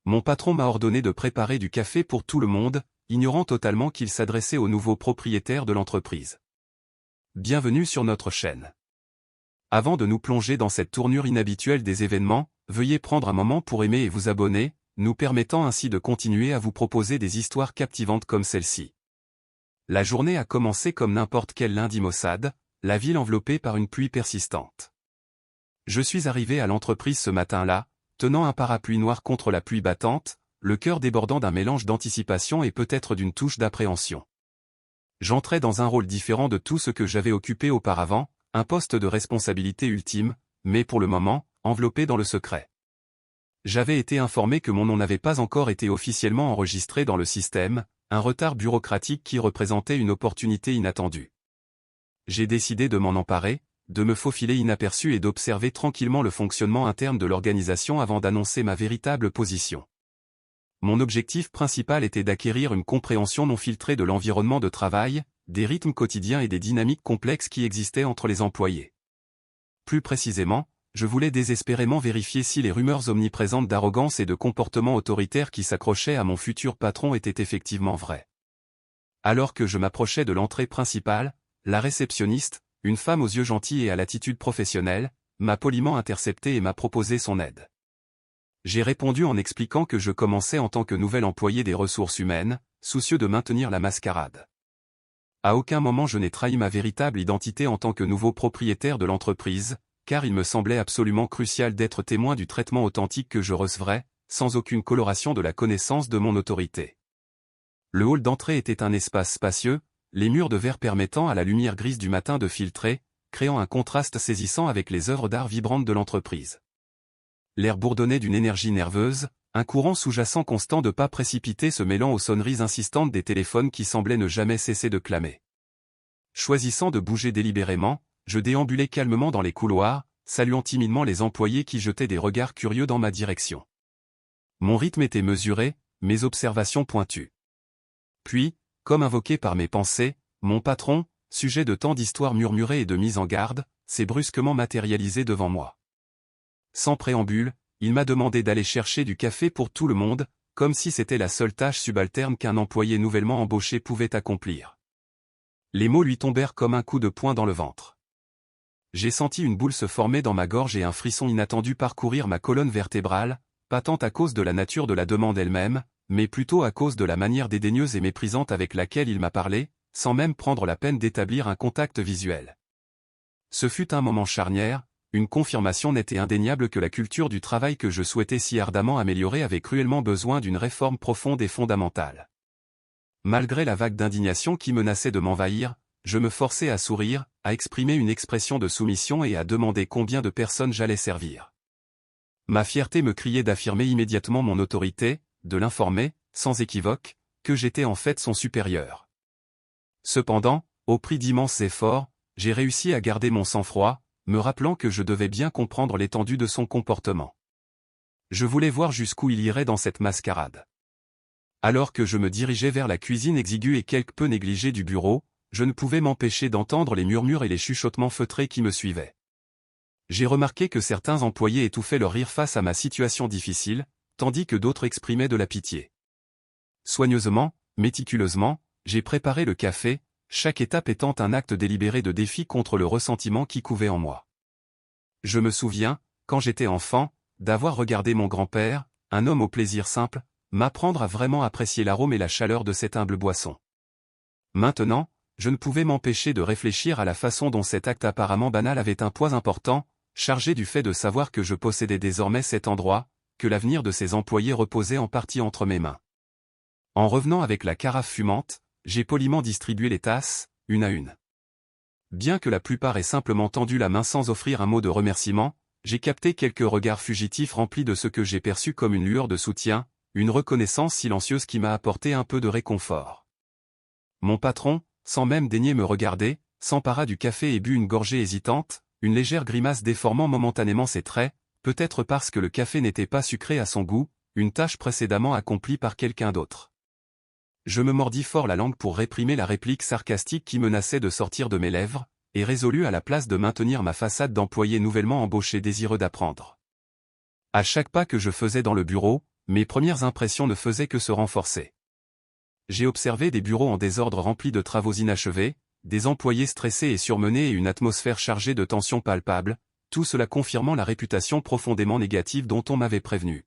Mon patron m'a ordonné de préparer du café pour tout le monde, ignorant totalement qu'il s'adressait aux nouveaux propriétaires de l'entreprise. Bienvenue sur notre chaîne. Avant de nous plonger dans cette tournure inhabituelle des événements, veuillez prendre un moment pour aimer et vous abonner, nous permettant ainsi de continuer à vous proposer des histoires captivantes comme celle-ci. La journée a commencé comme n'importe quel lundi maussade, la ville enveloppée par une pluie persistante. Je suis arrivé à l'entreprise ce matin-là, tenant un parapluie noir contre la pluie battante, le cœur débordant d'un mélange d'anticipation et peut-être d'une touche d'appréhension. J'entrais dans un rôle différent de tout ce que j'avais occupé auparavant, un poste de responsabilité ultime, mais pour le moment, enveloppé dans le secret. J'avais été informé que mon nom n'avait pas encore été officiellement enregistré dans le système, un retard bureaucratique qui représentait une opportunité inattendue. J'ai décidé de m'en emparer, de me faufiler inaperçu et d'observer tranquillement le fonctionnement interne de l'organisation avant d'annoncer ma véritable position. Mon objectif principal était d'acquérir une compréhension non filtrée de l'environnement de travail, des rythmes quotidiens et des dynamiques complexes qui existaient entre les employés. Plus précisément, je voulais désespérément vérifier si les rumeurs omniprésentes d'arrogance et de comportement autoritaire qui s'accrochaient à mon futur patron étaient effectivement vraies. Alors que je m'approchais de l'entrée principale, la réceptionniste, une femme aux yeux gentils et à l'attitude professionnelle, m'a poliment intercepté et m'a proposé son aide. J'ai répondu en expliquant que je commençais en tant que nouvel employé des ressources humaines, soucieux de maintenir la mascarade. À aucun moment je n'ai trahi ma véritable identité en tant que nouveau propriétaire de l'entreprise, car il me semblait absolument crucial d'être témoin du traitement authentique que je recevrais, sans aucune coloration de la connaissance de mon autorité. Le hall d'entrée était un espace spacieux, les murs de verre permettant à la lumière grise du matin de filtrer, créant un contraste saisissant avec les œuvres d'art vibrantes de l'entreprise. L'air bourdonnait d'une énergie nerveuse, un courant sous-jacent constant de pas précipités se mêlant aux sonneries insistantes des téléphones qui semblaient ne jamais cesser de clamer. Choisissant de bouger délibérément, je déambulais calmement dans les couloirs, saluant timidement les employés qui jetaient des regards curieux dans ma direction. Mon rythme était mesuré, mes observations pointues. Puis, comme invoqué par mes pensées, mon patron, sujet de tant d'histoires murmurées et de mise en garde, s'est brusquement matérialisé devant moi. Sans préambule, il m'a demandé d'aller chercher du café pour tout le monde, comme si c'était la seule tâche subalterne qu'un employé nouvellement embauché pouvait accomplir. Les mots lui tombèrent comme un coup de poing dans le ventre. J'ai senti une boule se former dans ma gorge et un frisson inattendu parcourir ma colonne vertébrale, pas tant à cause de la nature de la demande elle-même, mais plutôt à cause de la manière dédaigneuse et méprisante avec laquelle il m'a parlé, sans même prendre la peine d'établir un contact visuel. Ce fut un moment charnière, une confirmation nette et indéniable que la culture du travail que je souhaitais si ardemment améliorer avait cruellement besoin d'une réforme profonde et fondamentale. Malgré la vague d'indignation qui menaçait de m'envahir, je me forçais à sourire, à exprimer une expression de soumission et à demander combien de personnes j'allais servir. Ma fierté me criait d'affirmer immédiatement mon autorité, de l'informer, sans équivoque, que j'étais en fait son supérieur. Cependant, au prix d'immenses efforts, j'ai réussi à garder mon sang-froid, me rappelant que je devais bien comprendre l'étendue de son comportement. Je voulais voir jusqu'où il irait dans cette mascarade. Alors que je me dirigeais vers la cuisine exiguë et quelque peu négligée du bureau, je ne pouvais m'empêcher d'entendre les murmures et les chuchotements feutrés qui me suivaient. J'ai remarqué que certains employés étouffaient leur rire face à ma situation difficile, tandis que d'autres exprimaient de la pitié. Soigneusement, méticuleusement, j'ai préparé le café, chaque étape étant un acte délibéré de défi contre le ressentiment qui couvait en moi. Je me souviens, quand j'étais enfant, d'avoir regardé mon grand-père, un homme au plaisir simple, m'apprendre à vraiment apprécier l'arôme et la chaleur de cette humble boisson. Maintenant, je ne pouvais m'empêcher de réfléchir à la façon dont cet acte apparemment banal avait un poids important, chargé du fait de savoir que je possédais désormais cet endroit, que l'avenir de ces employés reposait en partie entre mes mains. En revenant avec la carafe fumante, j'ai poliment distribué les tasses, une à une. Bien que la plupart aient simplement tendu la main sans offrir un mot de remerciement, j'ai capté quelques regards fugitifs remplis de ce que j'ai perçu comme une lueur de soutien, une reconnaissance silencieuse qui m'a apporté un peu de réconfort. Mon patron, sans même daigner me regarder, s'empara du café et but une gorgée hésitante, une légère grimace déformant momentanément ses traits, peut-être parce que le café n'était pas sucré à son goût, une tâche précédemment accomplie par quelqu'un d'autre. Je me mordis fort la langue pour réprimer la réplique sarcastique qui menaçait de sortir de mes lèvres, et résolu à la place de maintenir ma façade d'employé nouvellement embauché désireux d'apprendre. À chaque pas que je faisais dans le bureau, mes premières impressions ne faisaient que se renforcer. J'ai observé des bureaux en désordre remplis de travaux inachevés, des employés stressés et surmenés et une atmosphère chargée de tensions palpables, tout cela confirmant la réputation profondément négative dont on m'avait prévenu.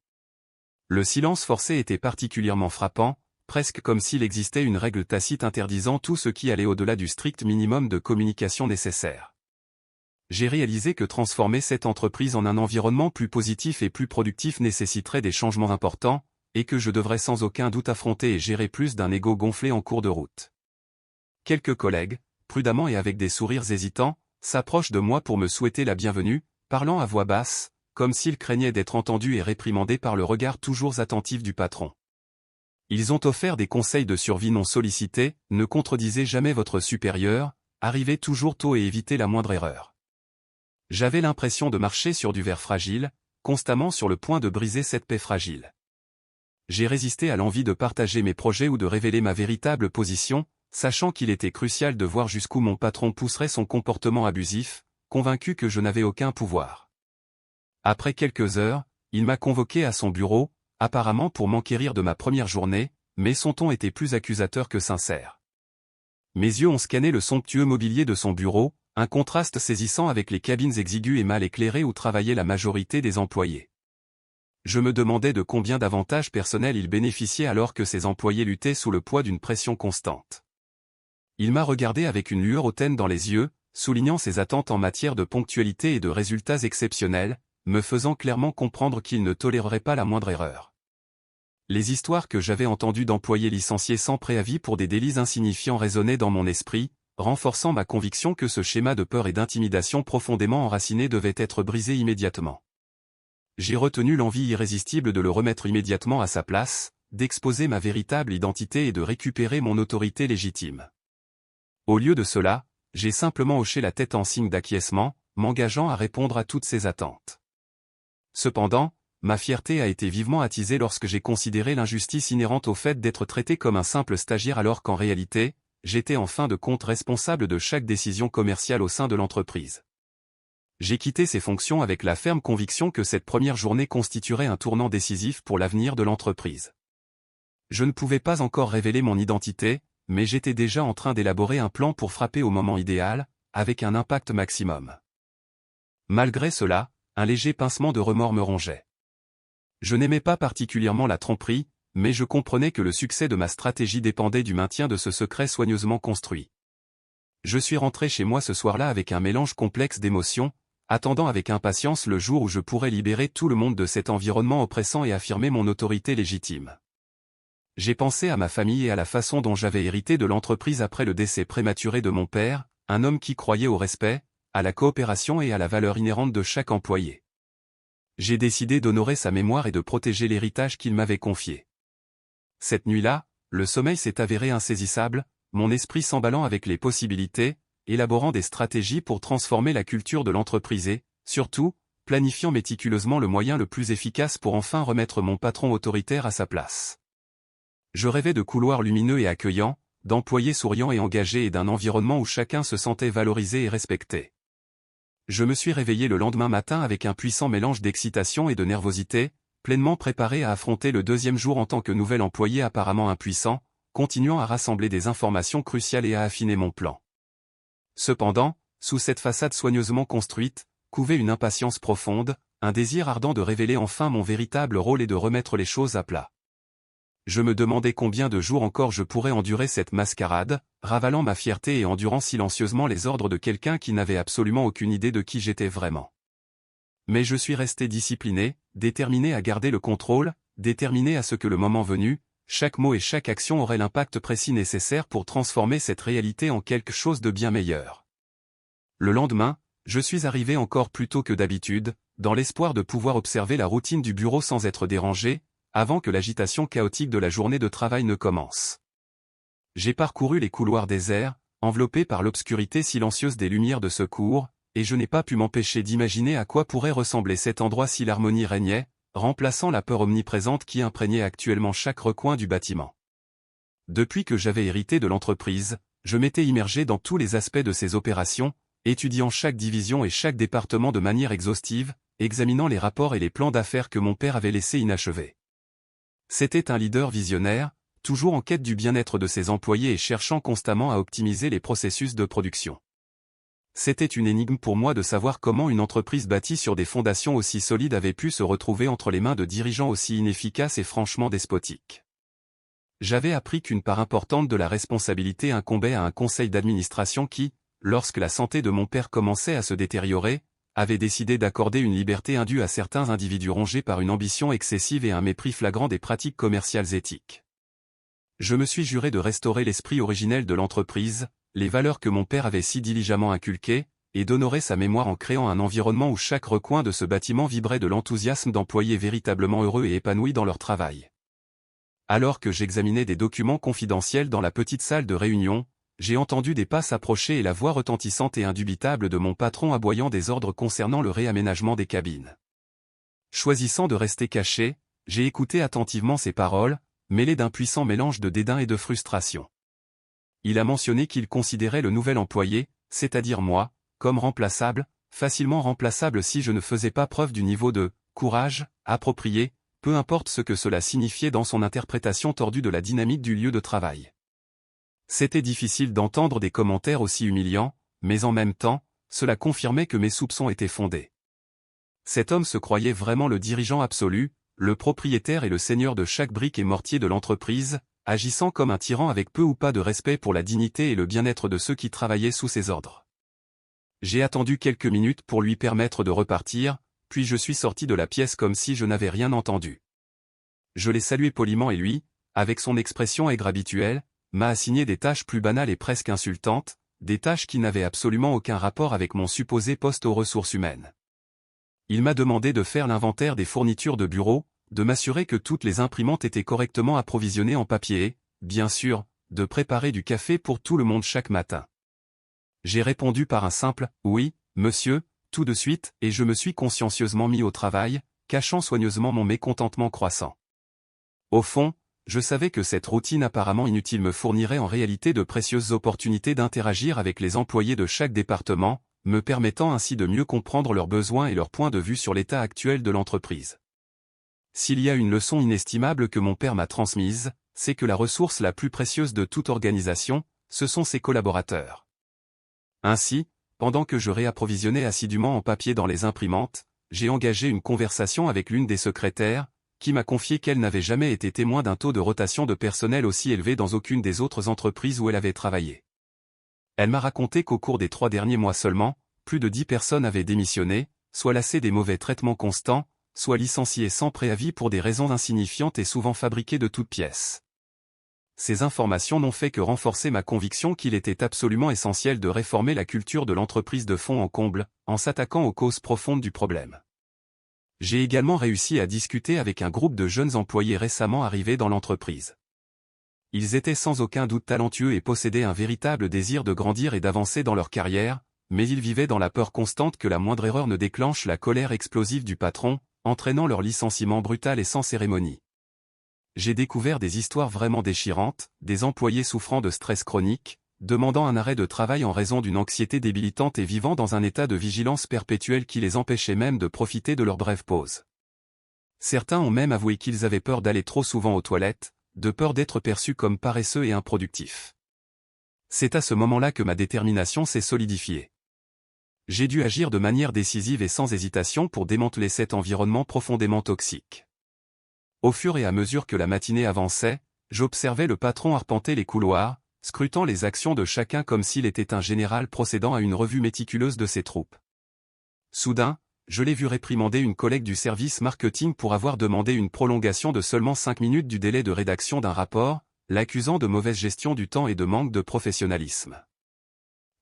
Le silence forcé était particulièrement frappant, presque comme s'il existait une règle tacite interdisant tout ce qui allait au-delà du strict minimum de communication nécessaire. J'ai réalisé que transformer cette entreprise en un environnement plus positif et plus productif nécessiterait des changements importants, et que je devrais sans aucun doute affronter et gérer plus d'un ego gonflé en cours de route. Quelques collègues, prudemment et avec des sourires hésitants, s'approchent de moi pour me souhaiter la bienvenue, parlant à voix basse, comme s'ils craignaient d'être entendus et réprimandés par le regard toujours attentif du patron. Ils ont offert des conseils de survie non sollicités, ne contredisez jamais votre supérieur, arrivez toujours tôt et évitez la moindre erreur. J'avais l'impression de marcher sur du verre fragile, constamment sur le point de briser cette paix fragile. J'ai résisté à l'envie de partager mes projets ou de révéler ma véritable position, sachant qu'il était crucial de voir jusqu'où mon patron pousserait son comportement abusif, convaincu que je n'avais aucun pouvoir. Après quelques heures, il m'a convoqué à son bureau, apparemment pour m'enquérir de ma première journée, mais son ton était plus accusateur que sincère. Mes yeux ont scanné le somptueux mobilier de son bureau, un contraste saisissant avec les cabines exiguës et mal éclairées où travaillait la majorité des employés. Je me demandais de combien d'avantages personnels il bénéficiait alors que ses employés luttaient sous le poids d'une pression constante. Il m'a regardé avec une lueur hautaine dans les yeux, soulignant ses attentes en matière de ponctualité et de résultats exceptionnels, me faisant clairement comprendre qu'il ne tolérerait pas la moindre erreur. Les histoires que j'avais entendues d'employés licenciés sans préavis pour des délits insignifiants résonnaient dans mon esprit, renforçant ma conviction que ce schéma de peur et d'intimidation profondément enraciné devait être brisé immédiatement. J'ai retenu l'envie irrésistible de le remettre immédiatement à sa place, d'exposer ma véritable identité et de récupérer mon autorité légitime. Au lieu de cela, j'ai simplement hoché la tête en signe d'acquiescement, m'engageant à répondre à toutes ses attentes. Cependant, ma fierté a été vivement attisée lorsque j'ai considéré l'injustice inhérente au fait d'être traité comme un simple stagiaire alors qu'en réalité, j'étais en fin de compte responsable de chaque décision commerciale au sein de l'entreprise. J'ai quitté ces fonctions avec la ferme conviction que cette première journée constituerait un tournant décisif pour l'avenir de l'entreprise. Je ne pouvais pas encore révéler mon identité, mais j'étais déjà en train d'élaborer un plan pour frapper au moment idéal, avec un impact maximum. Malgré cela, un léger pincement de remords me rongeait. Je n'aimais pas particulièrement la tromperie, mais je comprenais que le succès de ma stratégie dépendait du maintien de ce secret soigneusement construit. Je suis rentré chez moi ce soir-là avec un mélange complexe d'émotions, attendant avec impatience le jour où je pourrais libérer tout le monde de cet environnement oppressant et affirmer mon autorité légitime. J'ai pensé à ma famille et à la façon dont j'avais hérité de l'entreprise après le décès prématuré de mon père, un homme qui croyait au respect, à la coopération et à la valeur inhérente de chaque employé. J'ai décidé d'honorer sa mémoire et de protéger l'héritage qu'il m'avait confié. Cette nuit-là, le sommeil s'est avéré insaisissable, mon esprit s'emballant avec les possibilités, élaborant des stratégies pour transformer la culture de l'entreprise et, surtout, planifiant méticuleusement le moyen le plus efficace pour enfin remettre mon patron autoritaire à sa place. Je rêvais de couloirs lumineux et accueillants, d'employés souriants et engagés et d'un environnement où chacun se sentait valorisé et respecté. Je me suis réveillé le lendemain matin avec un puissant mélange d'excitation et de nervosité, pleinement préparé à affronter le deuxième jour en tant que nouvel employé apparemment impuissant, continuant à rassembler des informations cruciales et à affiner mon plan. Cependant, sous cette façade soigneusement construite, couvait une impatience profonde, un désir ardent de révéler enfin mon véritable rôle et de remettre les choses à plat. Je me demandais combien de jours encore je pourrais endurer cette mascarade, ravalant ma fierté et endurant silencieusement les ordres de quelqu'un qui n'avait absolument aucune idée de qui j'étais vraiment. Mais je suis resté discipliné, déterminé à garder le contrôle, déterminé à ce que le moment venu, chaque mot et chaque action aurait l'impact précis nécessaire pour transformer cette réalité en quelque chose de bien meilleur. Le lendemain, je suis arrivé encore plus tôt que d'habitude, dans l'espoir de pouvoir observer la routine du bureau sans être dérangé, avant que l'agitation chaotique de la journée de travail ne commence. J'ai parcouru les couloirs déserts, enveloppés par l'obscurité silencieuse des lumières de secours, et je n'ai pas pu m'empêcher d'imaginer à quoi pourrait ressembler cet endroit si l'harmonie régnait, remplaçant la peur omniprésente qui imprégnait actuellement chaque recoin du bâtiment. Depuis que j'avais hérité de l'entreprise, je m'étais immergé dans tous les aspects de ses opérations, étudiant chaque division et chaque département de manière exhaustive, examinant les rapports et les plans d'affaires que mon père avait laissés inachevés. C'était un leader visionnaire, toujours en quête du bien-être de ses employés et cherchant constamment à optimiser les processus de production. C'était une énigme pour moi de savoir comment une entreprise bâtie sur des fondations aussi solides avait pu se retrouver entre les mains de dirigeants aussi inefficaces et franchement despotiques. J'avais appris qu'une part importante de la responsabilité incombait à un conseil d'administration qui, lorsque la santé de mon père commençait à se détériorer, avait décidé d'accorder une liberté indue à certains individus rongés par une ambition excessive et un mépris flagrant des pratiques commerciales éthiques. Je me suis juré de restaurer l'esprit originel de l'entreprise, les valeurs que mon père avait si diligemment inculquées, et d'honorer sa mémoire en créant un environnement où chaque recoin de ce bâtiment vibrait de l'enthousiasme d'employés véritablement heureux et épanouis dans leur travail. Alors que j'examinais des documents confidentiels dans la petite salle de réunion, j'ai entendu des pas s'approcher et la voix retentissante et indubitable de mon patron aboyant des ordres concernant le réaménagement des cabines. Choisissant de rester caché, j'ai écouté attentivement ces paroles, mêlées d'un puissant mélange de dédain et de frustration. Il a mentionné qu'il considérait le nouvel employé, c'est-à-dire moi, comme remplaçable, facilement remplaçable si je ne faisais pas preuve du niveau de courage approprié, peu importe ce que cela signifiait dans son interprétation tordue de la dynamique du lieu de travail. C'était difficile d'entendre des commentaires aussi humiliants, mais en même temps, cela confirmait que mes soupçons étaient fondés. Cet homme se croyait vraiment le dirigeant absolu, le propriétaire et le seigneur de chaque brique et mortier de l'entreprise, agissant comme un tyran avec peu ou pas de respect pour la dignité et le bien-être de ceux qui travaillaient sous ses ordres. J'ai attendu quelques minutes pour lui permettre de repartir, puis je suis sorti de la pièce comme si je n'avais rien entendu. Je l'ai salué poliment et lui, avec son expression aigre habituelle, m'a assigné des tâches plus banales et presque insultantes, des tâches qui n'avaient absolument aucun rapport avec mon supposé poste aux ressources humaines. Il m'a demandé de faire l'inventaire des fournitures de bureau, de m'assurer que toutes les imprimantes étaient correctement approvisionnées en papier et, bien sûr, de préparer du café pour tout le monde chaque matin. J'ai répondu par un simple « oui, monsieur », tout de suite, et je me suis consciencieusement mis au travail, cachant soigneusement mon mécontentement croissant. Au fond, je savais que cette routine apparemment inutile me fournirait en réalité de précieuses opportunités d'interagir avec les employés de chaque département, me permettant ainsi de mieux comprendre leurs besoins et leur point de vue sur l'état actuel de l'entreprise. S'il y a une leçon inestimable que mon père m'a transmise, c'est que la ressource la plus précieuse de toute organisation, ce sont ses collaborateurs. Ainsi, pendant que je réapprovisionnais assidûment en papier dans les imprimantes, j'ai engagé une conversation avec l'une des secrétaires, qui m'a confié qu'elle n'avait jamais été témoin d'un taux de rotation de personnel aussi élevé dans aucune des autres entreprises où elle avait travaillé. Elle m'a raconté qu'au cours des 3 derniers mois seulement, plus de 10 personnes avaient démissionné, soit lassées des mauvais traitements constants, soit licenciées sans préavis pour des raisons insignifiantes et souvent fabriquées de toutes pièces. Ces informations n'ont fait que renforcer ma conviction qu'il était absolument essentiel de réformer la culture de l'entreprise de fond en comble, en s'attaquant aux causes profondes du problème. J'ai également réussi à discuter avec un groupe de jeunes employés récemment arrivés dans l'entreprise. Ils étaient sans aucun doute talentueux et possédaient un véritable désir de grandir et d'avancer dans leur carrière, mais ils vivaient dans la peur constante que la moindre erreur ne déclenche la colère explosive du patron, entraînant leur licenciement brutal et sans cérémonie. J'ai découvert des histoires vraiment déchirantes, des employés souffrant de stress chronique, demandant un arrêt de travail en raison d'une anxiété débilitante et vivant dans un état de vigilance perpétuelle qui les empêchait même de profiter de leur brève pause. Certains ont même avoué qu'ils avaient peur d'aller trop souvent aux toilettes, de peur d'être perçus comme paresseux et improductifs. C'est à ce moment-là que ma détermination s'est solidifiée. J'ai dû agir de manière décisive et sans hésitation pour démanteler cet environnement profondément toxique. Au fur et à mesure que la matinée avançait, j'observais le patron arpenter les couloirs, scrutant les actions de chacun comme s'il était un général procédant à une revue méticuleuse de ses troupes. Soudain, je l'ai vu réprimander une collègue du service marketing pour avoir demandé une prolongation de seulement 5 minutes du délai de rédaction d'un rapport, l'accusant de mauvaise gestion du temps et de manque de professionnalisme.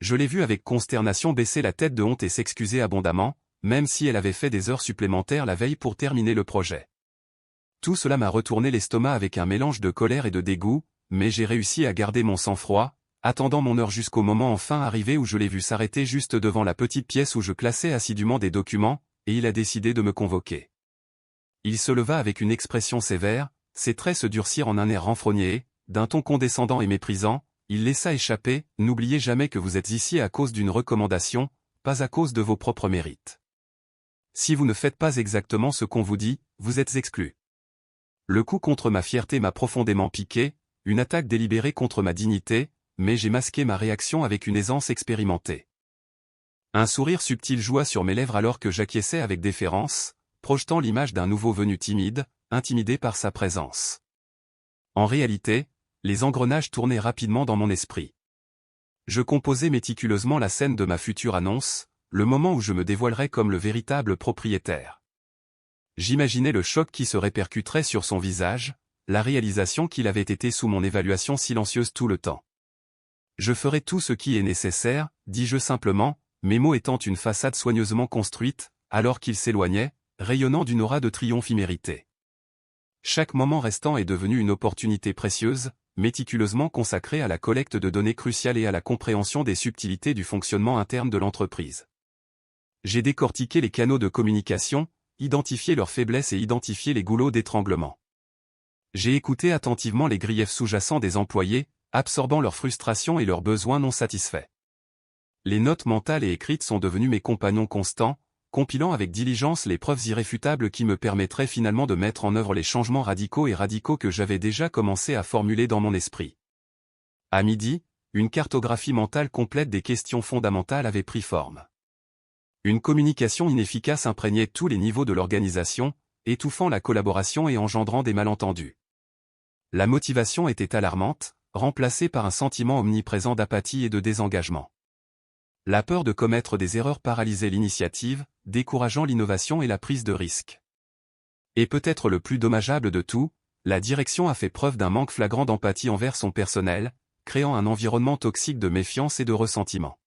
Je l'ai vu avec consternation baisser la tête de honte et s'excuser abondamment, même si elle avait fait des heures supplémentaires la veille pour terminer le projet. Tout cela m'a retourné l'estomac avec un mélange de colère et de dégoût, mais j'ai réussi à garder mon sang-froid, attendant mon heure jusqu'au moment enfin arrivé où je l'ai vu s'arrêter juste devant la petite pièce où je classais assidûment des documents, et il a décidé de me convoquer. Il se leva avec une expression sévère, ses traits se durcirent en un air renfrogné et, d'un ton condescendant et méprisant, il laissa échapper « N'oubliez jamais que vous êtes ici à cause d'une recommandation, pas à cause de vos propres mérites. Si vous ne faites pas exactement ce qu'on vous dit, vous êtes exclu. » Le coup contre ma fierté m'a profondément piqué, une attaque délibérée contre ma dignité, mais j'ai masqué ma réaction avec une aisance expérimentée. Un sourire subtil joua sur mes lèvres alors que j'acquiesçais avec déférence, projetant l'image d'un nouveau venu timide, intimidé par sa présence. En réalité, les engrenages tournaient rapidement dans mon esprit. Je composais méticuleusement la scène de ma future annonce, le moment où je me dévoilerais comme le véritable propriétaire. J'imaginais le choc qui se répercuterait sur son visage, la réalisation qu'il avait été sous mon évaluation silencieuse tout le temps. Je ferai tout ce qui est nécessaire, dis-je simplement, mes mots étant une façade soigneusement construite, alors qu'il s'éloignait, rayonnant d'une aura de triomphe imméritée. Chaque moment restant est devenu une opportunité précieuse, méticuleusement consacrée à la collecte de données cruciales et à la compréhension des subtilités du fonctionnement interne de l'entreprise. J'ai décortiqué les canaux de communication, identifié leurs faiblesses et identifié les goulots d'étranglement. J'ai écouté attentivement les griefs sous-jacents des employés, absorbant leurs frustrations et leurs besoins non satisfaits. Les notes mentales et écrites sont devenues mes compagnons constants, compilant avec diligence les preuves irréfutables qui me permettraient finalement de mettre en œuvre les changements radicaux que j'avais déjà commencé à formuler dans mon esprit. À midi, une cartographie mentale complète des questions fondamentales avait pris forme. Une communication inefficace imprégnait tous les niveaux de l'organisation, étouffant la collaboration et engendrant des malentendus. La motivation était alarmante, remplacée par un sentiment omniprésent d'apathie et de désengagement. La peur de commettre des erreurs paralysait l'initiative, décourageant l'innovation et la prise de risque. Et peut-être le plus dommageable de tout, la direction a fait preuve d'un manque flagrant d'empathie envers son personnel, créant un environnement toxique de méfiance et de ressentiment.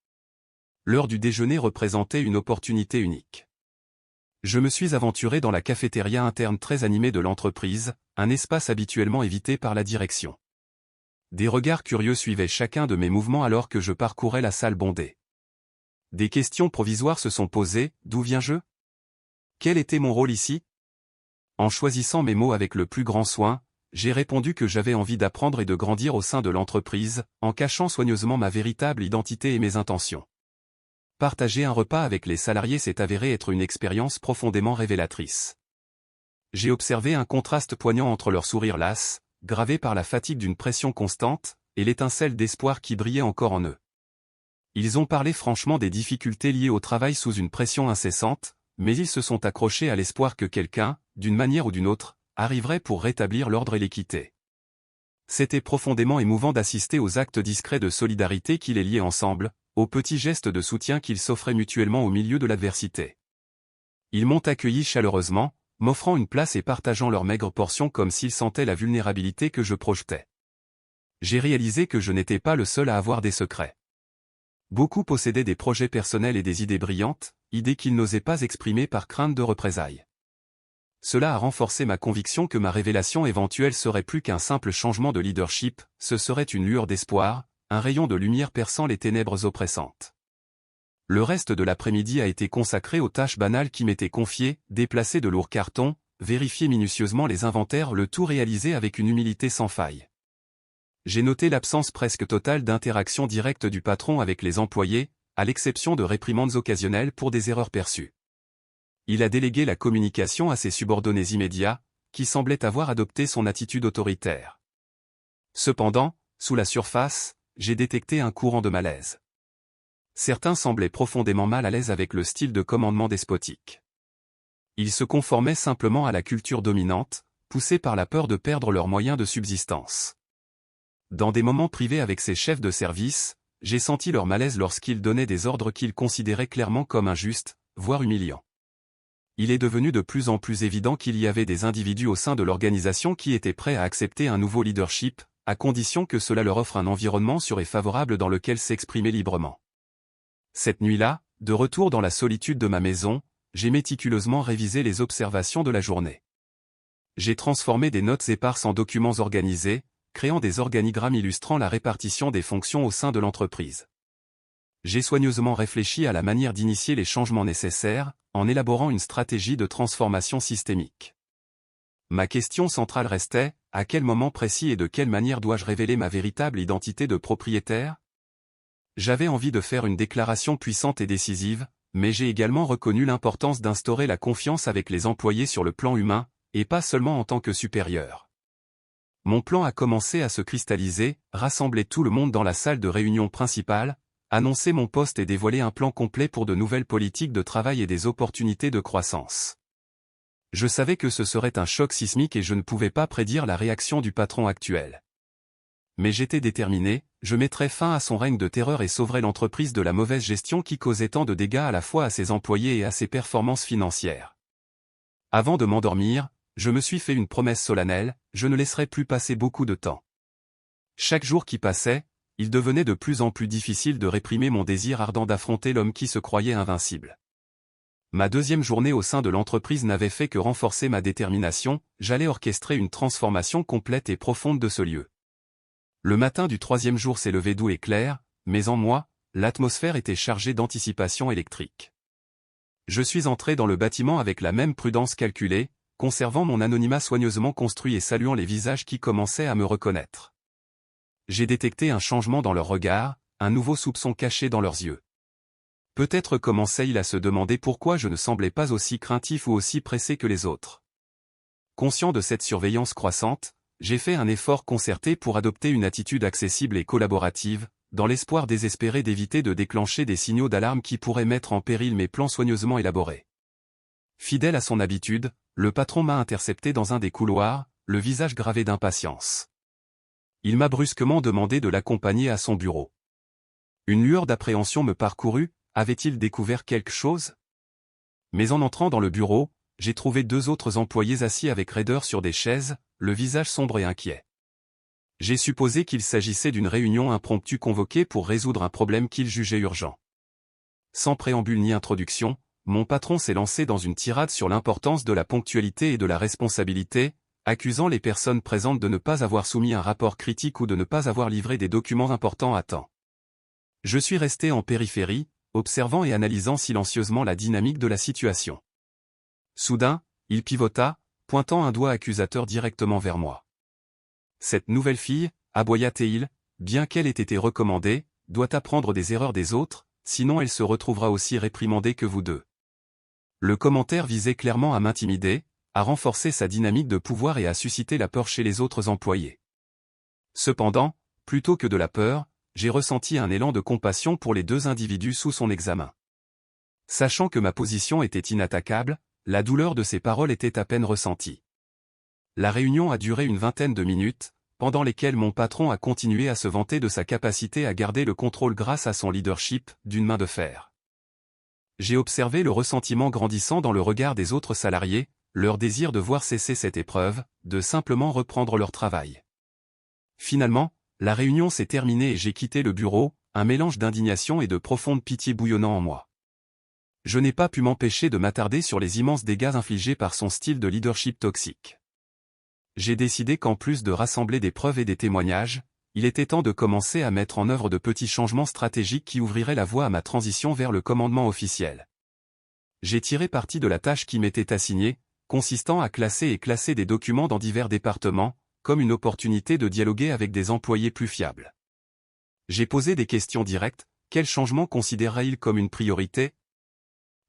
L'heure du déjeuner représentait une opportunité unique. Je me suis aventuré dans la cafétéria interne très animée de l'entreprise, un espace habituellement évité par la direction. Des regards curieux suivaient chacun de mes mouvements alors que je parcourais la salle bondée. Des questions provisoires se sont posées, d'où viens-je? Quel était mon rôle ici? En choisissant mes mots avec le plus grand soin, j'ai répondu que j'avais envie d'apprendre et de grandir au sein de l'entreprise, en cachant soigneusement ma véritable identité et mes intentions. Partager un repas avec les salariés s'est avéré être une expérience profondément révélatrice. J'ai observé un contraste poignant entre leurs sourires lasses, gravés par la fatigue d'une pression constante, et l'étincelle d'espoir qui brillait encore en eux. Ils ont parlé franchement des difficultés liées au travail sous une pression incessante, mais ils se sont accrochés à l'espoir que quelqu'un, d'une manière ou d'une autre, arriverait pour rétablir l'ordre et l'équité. C'était profondément émouvant d'assister aux actes discrets de solidarité qui les liaient ensemble, aux petits gestes de soutien qu'ils s'offraient mutuellement au milieu de l'adversité. Ils m'ont accueilli chaleureusement, m'offrant une place et partageant leurs maigres portions comme s'ils sentaient la vulnérabilité que je projetais. J'ai réalisé que je n'étais pas le seul à avoir des secrets. Beaucoup possédaient des projets personnels et des idées brillantes, idées qu'ils n'osaient pas exprimer par crainte de représailles. Cela a renforcé ma conviction que ma révélation éventuelle serait plus qu'un simple changement de leadership, ce serait une lueur d'espoir, un rayon de lumière perçant les ténèbres oppressantes. Le reste de l'après-midi a été consacré aux tâches banales qui m'étaient confiées, déplacer de lourds cartons, vérifier minutieusement les inventaires, le tout réalisé avec une humilité sans faille. J'ai noté l'absence presque totale d'interaction directe du patron avec les employés, à l'exception de réprimandes occasionnelles pour des erreurs perçues. Il a délégué la communication à ses subordonnés immédiats, qui semblaient avoir adopté son attitude autoritaire. Cependant, sous la surface, j'ai détecté un courant de malaise. Certains semblaient profondément mal à l'aise avec le style de commandement despotique. Ils se conformaient simplement à la culture dominante, poussés par la peur de perdre leurs moyens de subsistance. Dans des moments privés avec ces chefs de service, j'ai senti leur malaise lorsqu'ils donnaient des ordres qu'ils considéraient clairement comme injustes, voire humiliants. Il est devenu de plus en plus évident qu'il y avait des individus au sein de l'organisation qui étaient prêts à accepter un nouveau leadership, à condition que cela leur offre un environnement sûr et favorable dans lequel s'exprimer librement. Cette nuit-là, de retour dans la solitude de ma maison, j'ai méticuleusement révisé les observations de la journée. J'ai transformé des notes éparses en documents organisés, créant des organigrammes illustrant la répartition des fonctions au sein de l'entreprise. J'ai soigneusement réfléchi à la manière d'initier les changements nécessaires, en élaborant une stratégie de transformation systémique. Ma question centrale restait, à quel moment précis et de quelle manière dois-je révéler ma véritable identité de propriétaire? J'avais envie de faire une déclaration puissante et décisive, mais j'ai également reconnu l'importance d'instaurer la confiance avec les employés sur le plan humain, et pas seulement en tant que supérieur. Mon plan a commencé à se cristalliser, rassembler tout le monde dans la salle de réunion principale, annoncer mon poste et dévoiler un plan complet pour de nouvelles politiques de travail et des opportunités de croissance. Je savais que ce serait un choc sismique et je ne pouvais pas prédire la réaction du patron actuel. Mais j'étais déterminé, je mettrais fin à son règne de terreur et sauverais l'entreprise de la mauvaise gestion qui causait tant de dégâts à la fois à ses employés et à ses performances financières. Avant de m'endormir, je me suis fait une promesse solennelle, je ne laisserai plus passer beaucoup de temps. Chaque jour qui passait, il devenait de plus en plus difficile de réprimer mon désir ardent d'affronter l'homme qui se croyait invincible. Ma deuxième journée au sein de l'entreprise n'avait fait que renforcer ma détermination, j'allais orchestrer une transformation complète et profonde de ce lieu. Le matin du troisième jour s'est levé doux et clair, mais en moi, l'atmosphère était chargée d'anticipation électrique. Je suis entré dans le bâtiment avec la même prudence calculée, conservant mon anonymat soigneusement construit et saluant les visages qui commençaient à me reconnaître. J'ai détecté un changement dans leur regard, un nouveau soupçon caché dans leurs yeux. Peut-être commençait-il à se demander pourquoi je ne semblais pas aussi craintif ou aussi pressé que les autres. Conscient de cette surveillance croissante, j'ai fait un effort concerté pour adopter une attitude accessible et collaborative, dans l'espoir désespéré d'éviter de déclencher des signaux d'alarme qui pourraient mettre en péril mes plans soigneusement élaborés. Fidèle à son habitude, le patron m'a intercepté dans un des couloirs, le visage gravé d'impatience. Il m'a brusquement demandé de l'accompagner à son bureau. Une lueur d'appréhension me parcourut, avait-il découvert quelque chose? Mais en entrant dans le bureau, j'ai trouvé deux autres employés assis avec raideur sur des chaises, le visage sombre et inquiet. J'ai supposé qu'il s'agissait d'une réunion impromptue convoquée pour résoudre un problème qu'il jugeait urgent. Sans préambule ni introduction, mon patron s'est lancé dans une tirade sur l'importance de la ponctualité et de la responsabilité, accusant les personnes présentes de ne pas avoir soumis un rapport critique ou de ne pas avoir livré des documents importants à temps. Je suis resté en périphérie, observant et analysant silencieusement la dynamique de la situation. Soudain, il pivota, pointant un doigt accusateur directement vers moi. Cette nouvelle fille, aboya-t-il, bien qu'elle ait été recommandée, doit apprendre des erreurs des autres, sinon elle se retrouvera aussi réprimandée que vous deux. Le commentaire visait clairement à m'intimider, à renforcer sa dynamique de pouvoir et à susciter la peur chez les autres employés. Cependant, plutôt que de la peur, j'ai ressenti un élan de compassion pour les deux individus sous son examen. Sachant que ma position était inattaquable, la douleur de ses paroles était à peine ressentie. La réunion a duré une vingtaine de minutes, pendant lesquelles mon patron a continué à se vanter de sa capacité à garder le contrôle grâce à son leadership, d'une main de fer. J'ai observé le ressentiment grandissant dans le regard des autres salariés, leur désir de voir cesser cette épreuve, de simplement reprendre leur travail. Finalement, la réunion s'est terminée et j'ai quitté le bureau, un mélange d'indignation et de profonde pitié bouillonnant en moi. Je n'ai pas pu m'empêcher de m'attarder sur les immenses dégâts infligés par son style de leadership toxique. J'ai décidé qu'en plus de rassembler des preuves et des témoignages, il était temps de commencer à mettre en œuvre de petits changements stratégiques qui ouvriraient la voie à ma transition vers le commandement officiel. J'ai tiré parti de la tâche qui m'était assignée, consistant à classer et classer des documents dans divers départements, comme une opportunité de dialoguer avec des employés plus fiables. J'ai posé des questions directes, quels changements considéraient-ils comme une priorité?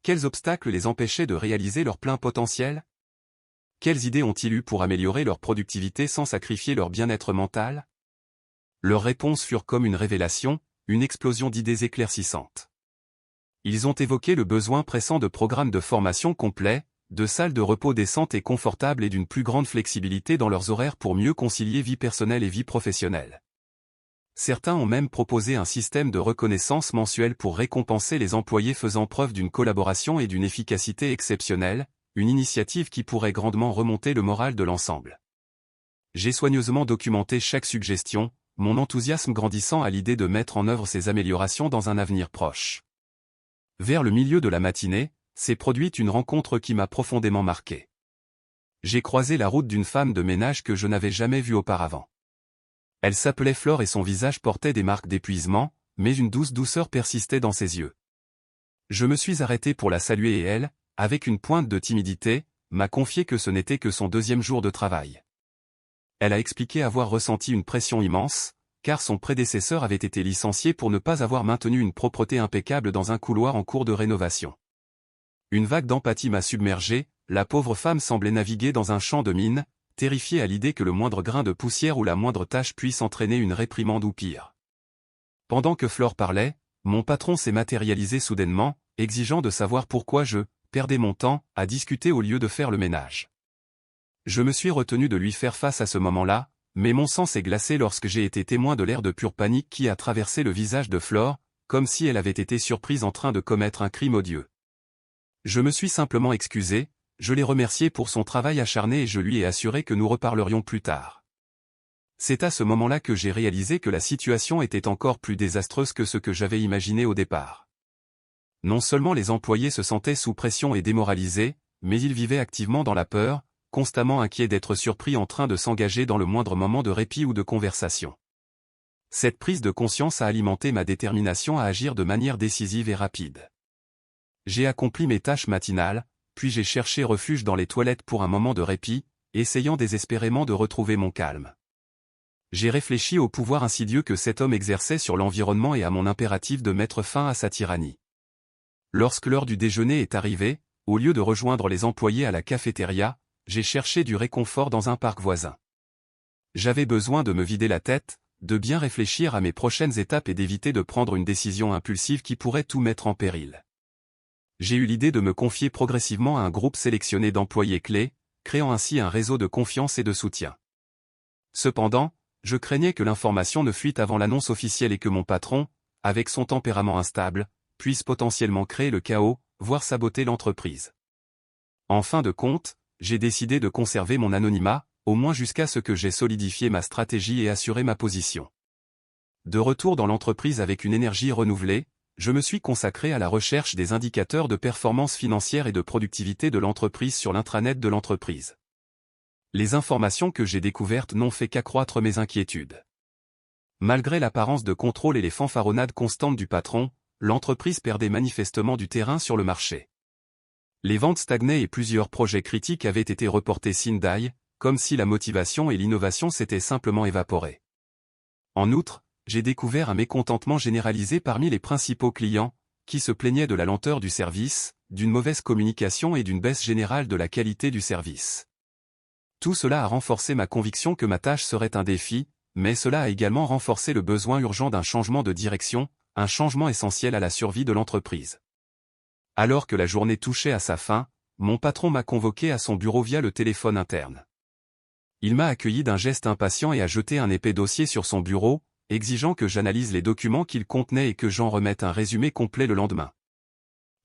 Quels obstacles les empêchaient de réaliser leur plein potentiel? Quelles idées ont-ils eues pour améliorer leur productivité sans sacrifier leur bien-être mental? Leurs réponses furent comme une révélation, une explosion d'idées éclaircissantes. Ils ont évoqué le besoin pressant de programmes de formation complets, de salles de repos décentes et confortables et d'une plus grande flexibilité dans leurs horaires pour mieux concilier vie personnelle et vie professionnelle. Certains ont même proposé un système de reconnaissance mensuelle pour récompenser les employés faisant preuve d'une collaboration et d'une efficacité exceptionnelle, une initiative qui pourrait grandement remonter le moral de l'ensemble. J'ai soigneusement documenté chaque suggestion, mon enthousiasme grandissant à l'idée de mettre en œuvre ces améliorations dans un avenir proche. Vers le milieu de la matinée, s'est produite une rencontre qui m'a profondément marqué. J'ai croisé la route d'une femme de ménage que je n'avais jamais vue auparavant. Elle s'appelait Flore et son visage portait des marques d'épuisement, mais une douce douceur persistait dans ses yeux. Je me suis arrêté pour la saluer et elle, avec une pointe de timidité, m'a confié que ce n'était que son deuxième jour de travail. Elle a expliqué avoir ressenti une pression immense, car son prédécesseur avait été licencié pour ne pas avoir maintenu une propreté impeccable dans un couloir en cours de rénovation. Une vague d'empathie m'a submergé, la pauvre femme semblait naviguer dans un champ de mines, terrifiée à l'idée que le moindre grain de poussière ou la moindre tache puisse entraîner une réprimande ou pire. Pendant que Flore parlait, mon patron s'est matérialisé soudainement, exigeant de savoir pourquoi je perdais mon temps à discuter au lieu de faire le ménage. Je me suis retenu de lui faire face à ce moment-là, mais mon sang s'est glacé lorsque j'ai été témoin de l'air de pure panique qui a traversé le visage de Flore, comme si elle avait été surprise en train de commettre un crime odieux. Je me suis simplement excusé, je l'ai remercié pour son travail acharné et je lui ai assuré que nous reparlerions plus tard. C'est à ce moment-là que j'ai réalisé que la situation était encore plus désastreuse que ce que j'avais imaginé au départ. Non seulement les employés se sentaient sous pression et démoralisés, mais ils vivaient activement dans la peur, constamment inquiets d'être surpris en train de s'engager dans le moindre moment de répit ou de conversation. Cette prise de conscience a alimenté ma détermination à agir de manière décisive et rapide. J'ai accompli mes tâches matinales, puis j'ai cherché refuge dans les toilettes pour un moment de répit, essayant désespérément de retrouver mon calme. J'ai réfléchi au pouvoir insidieux que cet homme exerçait sur l'environnement et à mon impératif de mettre fin à sa tyrannie. Lorsque l'heure du déjeuner est arrivée, au lieu de rejoindre les employés à la cafétéria, j'ai cherché du réconfort dans un parc voisin. J'avais besoin de me vider la tête, de bien réfléchir à mes prochaines étapes et d'éviter de prendre une décision impulsive qui pourrait tout mettre en péril. J'ai eu l'idée de me confier progressivement à un groupe sélectionné d'employés clés, créant ainsi un réseau de confiance et de soutien. Cependant, je craignais que l'information ne fuite avant l'annonce officielle et que mon patron, avec son tempérament instable, puisse potentiellement créer le chaos, voire saboter l'entreprise. En fin de compte, j'ai décidé de conserver mon anonymat, au moins jusqu'à ce que j'aie solidifié ma stratégie et assuré ma position. De retour dans l'entreprise avec une énergie renouvelée, je me suis consacré à la recherche des indicateurs de performance financière et de productivité de l'entreprise sur l'intranet de l'entreprise. Les informations que j'ai découvertes n'ont fait qu'accroître mes inquiétudes. Malgré l'apparence de contrôle et les fanfaronnades constantes du patron, l'entreprise perdait manifestement du terrain sur le marché. Les ventes stagnaient et plusieurs projets critiques avaient été reportés sine die, comme si la motivation et l'innovation s'étaient simplement évaporées. En outre, j'ai découvert un mécontentement généralisé parmi les principaux clients, qui se plaignaient de la lenteur du service, d'une mauvaise communication et d'une baisse générale de la qualité du service. Tout cela a renforcé ma conviction que ma tâche serait un défi, mais cela a également renforcé le besoin urgent d'un changement de direction, un changement essentiel à la survie de l'entreprise. Alors que la journée touchait à sa fin, mon patron m'a convoqué à son bureau via le téléphone interne. Il m'a accueilli d'un geste impatient et a jeté un épais dossier sur son bureau, exigeant que j'analyse les documents qu'il contenait et que j'en remette un résumé complet le lendemain.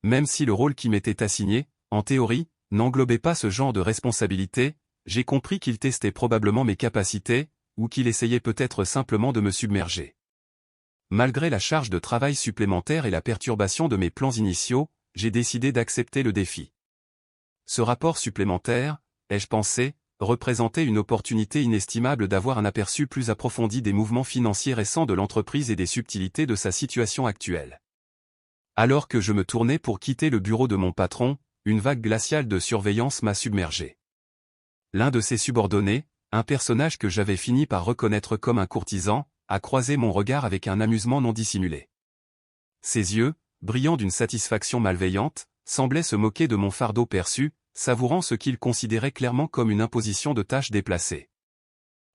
Même si le rôle qui m'était assigné, en théorie, n'englobait pas ce genre de responsabilité, j'ai compris qu'il testait probablement mes capacités, ou qu'il essayait peut-être simplement de me submerger. Malgré la charge de travail supplémentaire et la perturbation de mes plans initiaux, j'ai décidé d'accepter le défi. Ce rapport supplémentaire, ai-je pensé, représentait une opportunité inestimable d'avoir un aperçu plus approfondi des mouvements financiers récents de l'entreprise et des subtilités de sa situation actuelle. Alors que je me tournais pour quitter le bureau de mon patron, une vague glaciale de surveillance m'a submergé. L'un de ses subordonnés, un personnage que j'avais fini par reconnaître comme un courtisan, a croisé mon regard avec un amusement non dissimulé. Ses yeux, brillants d'une satisfaction malveillante, semblaient se moquer de mon fardeau perçu, savourant ce qu'il considérait clairement comme une imposition de tâches déplacées.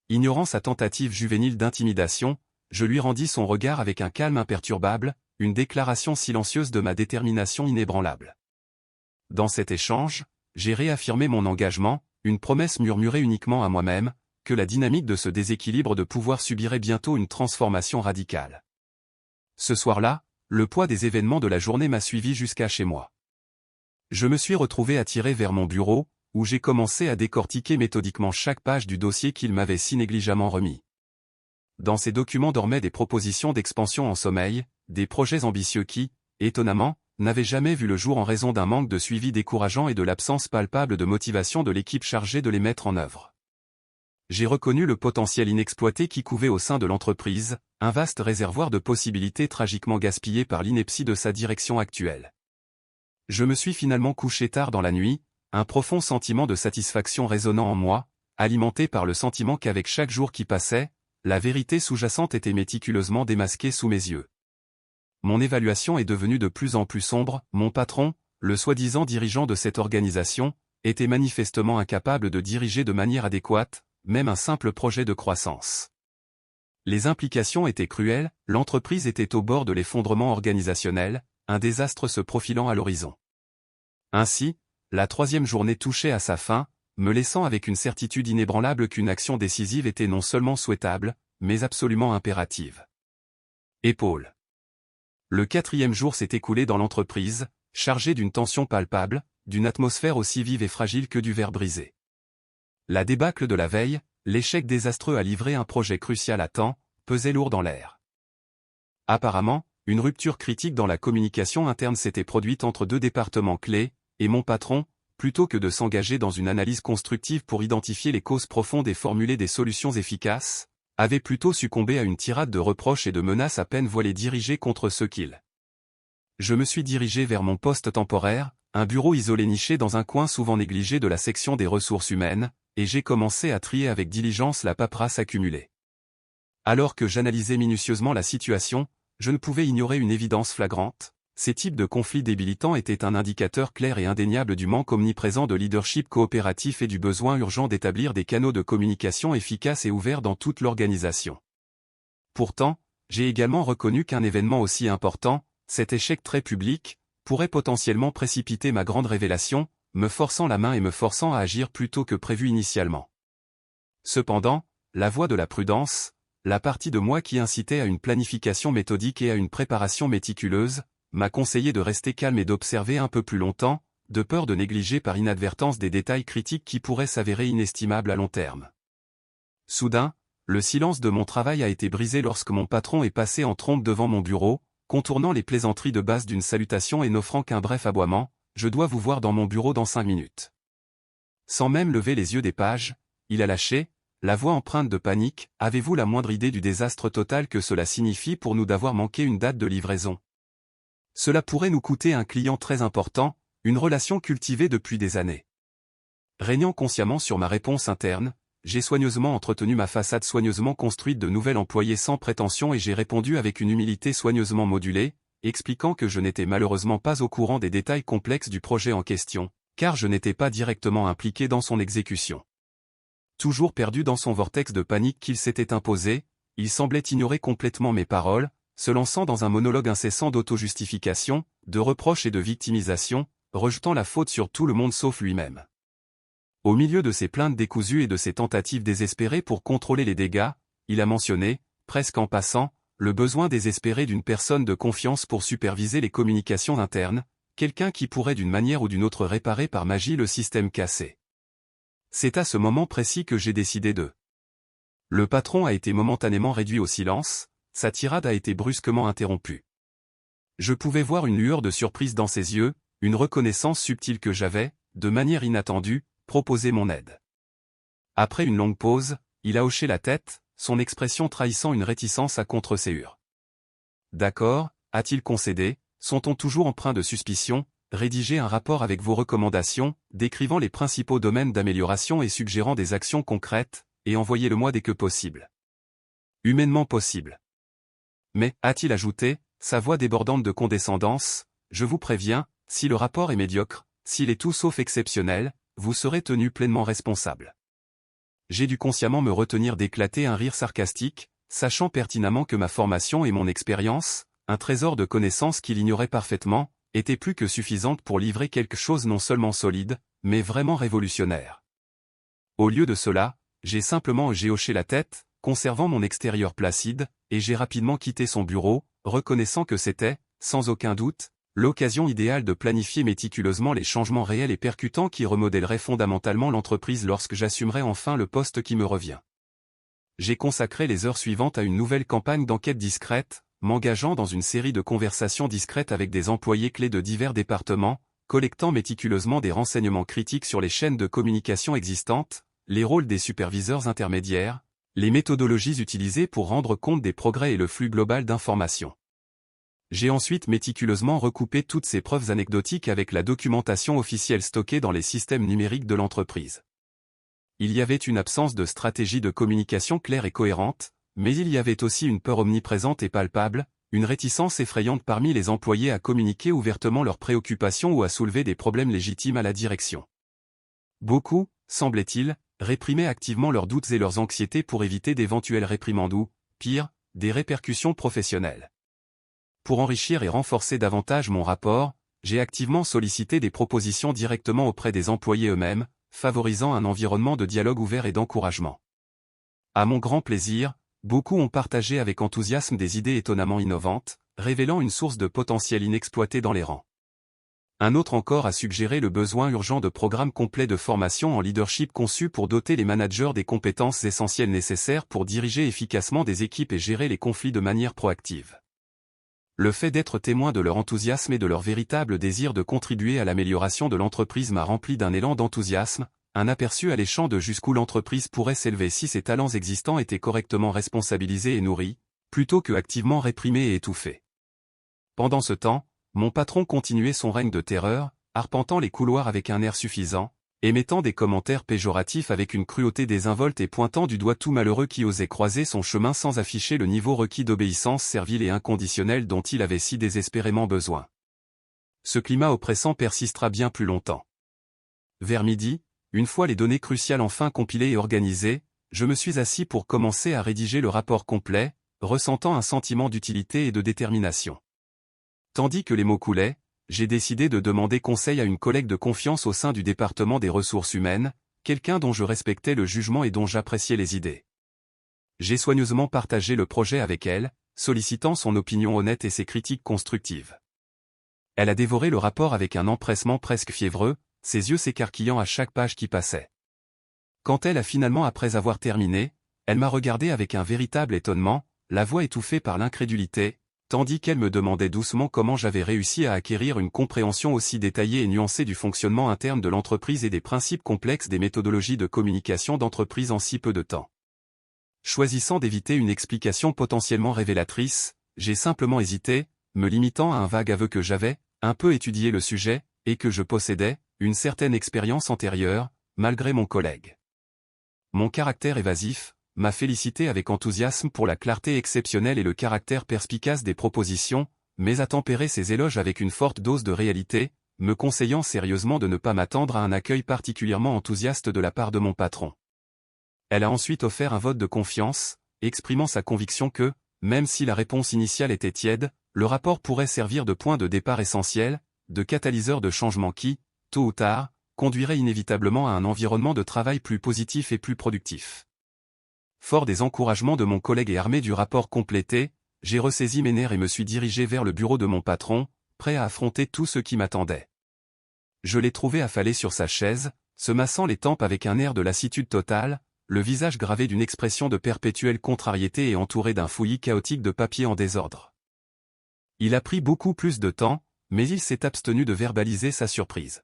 Ignorant sa tentative juvénile d'intimidation, je lui rendis son regard avec un calme imperturbable, une déclaration silencieuse de ma détermination inébranlable. Dans cet échange, j'ai réaffirmé mon engagement, une promesse murmurée uniquement à moi-même, que la dynamique de ce déséquilibre de pouvoir subirait bientôt une transformation radicale. Ce soir-là, le poids des événements de la journée m'a suivi jusqu'à chez moi. Je me suis retrouvé attiré vers mon bureau, où j'ai commencé à décortiquer méthodiquement chaque page du dossier qu'il m'avait si négligemment remis. Dans ces documents dormaient des propositions d'expansion en sommeil, des projets ambitieux qui, étonnamment, n'avaient jamais vu le jour en raison d'un manque de suivi décourageant et de l'absence palpable de motivation de l'équipe chargée de les mettre en œuvre. J'ai reconnu le potentiel inexploité qui couvait au sein de l'entreprise, un vaste réservoir de possibilités tragiquement gaspillées par l'ineptie de sa direction actuelle. Je me suis finalement couché tard dans la nuit, un profond sentiment de satisfaction résonnant en moi, alimenté par le sentiment qu'avec chaque jour qui passait, la vérité sous-jacente était méticuleusement démasquée sous mes yeux. Mon évaluation est devenue de plus en plus sombre, mon patron, le soi-disant dirigeant de cette organisation, était manifestement incapable de diriger de manière adéquate, même un simple projet de croissance. Les implications étaient cruelles, l'entreprise était au bord de l'effondrement organisationnel, un désastre se profilant à l'horizon. Ainsi, la 3e journée touchait à sa fin, me laissant avec une certitude inébranlable qu'une action décisive était non seulement souhaitable, mais absolument impérative. Épaule. Le 4e jour s'est écoulé dans l'entreprise, chargé d'une tension palpable, d'une atmosphère aussi vive et fragile que du verre brisé. La débâcle de la veille, l'échec désastreux à livrer un projet crucial à temps, pesait lourd dans l'air. Apparemment, une rupture critique dans la communication interne s'était produite entre 2 départements clés, et mon patron, plutôt que de s'engager dans une analyse constructive pour identifier les causes profondes et formuler des solutions efficaces, avait plutôt succombé à une tirade de reproches et de menaces à peine voilées dirigées contre ceux qu'il. Je me suis dirigé vers mon poste temporaire, un bureau isolé niché dans un coin souvent négligé de la section des ressources humaines, et j'ai commencé à trier avec diligence la paperasse accumulée. Alors que j'analysais minutieusement la situation, je ne pouvais ignorer une évidence flagrante. Ces types de conflits débilitants étaient un indicateur clair et indéniable du manque omniprésent de leadership coopératif et du besoin urgent d'établir des canaux de communication efficaces et ouverts dans toute l'organisation. Pourtant, j'ai également reconnu qu'un événement aussi important, cet échec très public, pourrait potentiellement précipiter ma grande révélation, me forçant la main et me forçant à agir plus tôt que prévu initialement. Cependant, la voie de la prudence, la partie de moi qui incitait à une planification méthodique et à une préparation méticuleuse, m'a conseillé de rester calme et d'observer un peu plus longtemps, de peur de négliger par inadvertance des détails critiques qui pourraient s'avérer inestimables à long terme. Soudain, le silence de mon travail a été brisé lorsque mon patron est passé en trombe devant mon bureau, contournant les plaisanteries de base d'une salutation et n'offrant qu'un bref aboiement, « Je dois vous voir dans mon bureau dans 5 minutes. » Sans même lever les yeux des pages, il a lâché, la voix empreinte de panique, « Avez-vous la moindre idée du désastre total que cela signifie pour nous d'avoir manqué une date de livraison ? Cela pourrait nous coûter un client très important, une relation cultivée depuis des années. » Régnant consciemment sur ma réponse interne, j'ai soigneusement entretenu ma façade soigneusement construite de nouvel employé sans prétention et j'ai répondu avec une humilité soigneusement modulée, expliquant que je n'étais malheureusement pas au courant des détails complexes du projet en question, car je n'étais pas directement impliqué dans son exécution. Toujours perdu dans son vortex de panique qu'il s'était imposé, il semblait ignorer complètement mes paroles, se lançant dans un monologue incessant d'auto-justification, de reproches et de victimisation, rejetant la faute sur tout le monde sauf lui-même. Au milieu de ses plaintes décousues et de ses tentatives désespérées pour contrôler les dégâts, il a mentionné, presque en passant, le besoin désespéré d'une personne de confiance pour superviser les communications internes, quelqu'un qui pourrait d'une manière ou d'une autre réparer par magie le système cassé. C'est à ce moment précis que j'ai décidé de. Le patron a été momentanément réduit au silence, sa tirade a été brusquement interrompue. Je pouvais voir une lueur de surprise dans ses yeux, une reconnaissance subtile que j'avais, de manière inattendue, proposé mon aide. Après une longue pause, il a hoché la tête, son expression trahissant une réticence à contre-séure. D'accord, a-t-il concédé, son ton toujours empreint de suspicion, rédigez un rapport avec vos recommandations, décrivant les principaux domaines d'amélioration et suggérant des actions concrètes, et envoyez-le-moi dès que possible. Humainement possible. Mais, a-t-il ajouté, sa voix débordante de condescendance, je vous préviens, si le rapport est médiocre, s'il est tout sauf exceptionnel, vous serez tenu pleinement responsable. J'ai dû consciemment me retenir d'éclater un rire sarcastique, sachant pertinemment que ma formation et mon expérience, un trésor de connaissances qu'il ignorait parfaitement, étaient plus que suffisantes pour livrer quelque chose non seulement solide, mais vraiment révolutionnaire. Au lieu de cela, j'ai simplement hoché la tête, conservant mon extérieur placide, et j'ai rapidement quitté son bureau, reconnaissant que c'était, sans aucun doute, l'occasion idéale de planifier méticuleusement les changements réels et percutants qui remodèleraient fondamentalement l'entreprise lorsque j'assumerai enfin le poste qui me revient. J'ai consacré les heures suivantes à une nouvelle campagne d'enquête discrète, m'engageant dans une série de conversations discrètes avec des employés clés de divers départements, collectant méticuleusement des renseignements critiques sur les chaînes de communication existantes, les rôles des superviseurs intermédiaires, les méthodologies utilisées pour rendre compte des progrès et le flux global d'informations. J'ai ensuite méticuleusement recoupé toutes ces preuves anecdotiques avec la documentation officielle stockée dans les systèmes numériques de l'entreprise. Il y avait une absence de stratégie de communication claire et cohérente, mais il y avait aussi une peur omniprésente et palpable, une réticence effrayante parmi les employés à communiquer ouvertement leurs préoccupations ou à soulever des problèmes légitimes à la direction. Beaucoup, semblait-il, réprimaient activement leurs doutes et leurs anxiétés pour éviter d'éventuelles réprimandes ou, pire, des répercussions professionnelles. Pour enrichir et renforcer davantage mon rapport, j'ai activement sollicité des propositions directement auprès des employés eux-mêmes, favorisant un environnement de dialogue ouvert et d'encouragement. À mon grand plaisir, beaucoup ont partagé avec enthousiasme des idées étonnamment innovantes, révélant une source de potentiel inexploité dans les rangs. Un autre encore a suggéré le besoin urgent de programmes complets de formation en leadership conçus pour doter les managers des compétences essentielles nécessaires pour diriger efficacement des équipes et gérer les conflits de manière proactive. Le fait d'être témoin de leur enthousiasme et de leur véritable désir de contribuer à l'amélioration de l'entreprise m'a rempli d'un élan d'enthousiasme, un aperçu alléchant de jusqu'où l'entreprise pourrait s'élever si ses talents existants étaient correctement responsabilisés et nourris, plutôt que activement réprimés et étouffés. Pendant ce temps, mon patron continuait son règne de terreur, arpentant les couloirs avec un air suffisant, émettant des commentaires péjoratifs avec une cruauté désinvolte et pointant du doigt tout malheureux qui osait croiser son chemin sans afficher le niveau requis d'obéissance servile et inconditionnelle dont il avait si désespérément besoin. Ce climat oppressant persistera bien plus longtemps. Vers midi, une fois les données cruciales enfin compilées et organisées, je me suis assis pour commencer à rédiger le rapport complet, ressentant un sentiment d'utilité et de détermination. Tandis que les mots coulaient, j'ai décidé de demander conseil à une collègue de confiance au sein du département des ressources humaines, quelqu'un dont je respectais le jugement et dont j'appréciais les idées. J'ai soigneusement partagé le projet avec elle, sollicitant son opinion honnête et ses critiques constructives. Elle a dévoré le rapport avec un empressement presque fiévreux, ses yeux s'écarquillant à chaque page qui passait. Quand elle a finalement après avoir terminé, elle m'a regardé avec un véritable étonnement, la voix étouffée par l'incrédulité, tandis qu'elle me demandait doucement comment j'avais réussi à acquérir une compréhension aussi détaillée et nuancée du fonctionnement interne de l'entreprise et des principes complexes des méthodologies de communication d'entreprise en si peu de temps. Choisissant d'éviter une explication potentiellement révélatrice, j'ai simplement hésité, me limitant à un vague aveu que j'avais, un peu étudié le sujet, et que je possédais, une certaine expérience antérieure, malgré mon collègue. Mon caractère évasif m'a félicité avec enthousiasme pour la clarté exceptionnelle et le caractère perspicace des propositions, mais a tempéré ses éloges avec une forte dose de réalité, me conseillant sérieusement de ne pas m'attendre à un accueil particulièrement enthousiaste de la part de mon patron. Elle a ensuite offert un vote de confiance, exprimant sa conviction que, même si la réponse initiale était tiède, le rapport pourrait servir de point de départ essentiel, de catalyseur de changement qui, tôt ou tard, conduirait inévitablement à un environnement de travail plus positif et plus productif. Fort des encouragements de mon collègue et armé du rapport complété, j'ai ressaisi mes nerfs et me suis dirigé vers le bureau de mon patron, prêt à affronter tout ce qui m'attendait. Je l'ai trouvé affalé sur sa chaise, se massant les tempes avec un air de lassitude totale, le visage gravé d'une expression de perpétuelle contrariété et entouré d'un fouillis chaotique de papiers en désordre. Il a pris beaucoup plus de temps, mais il s'est abstenu de verbaliser sa surprise.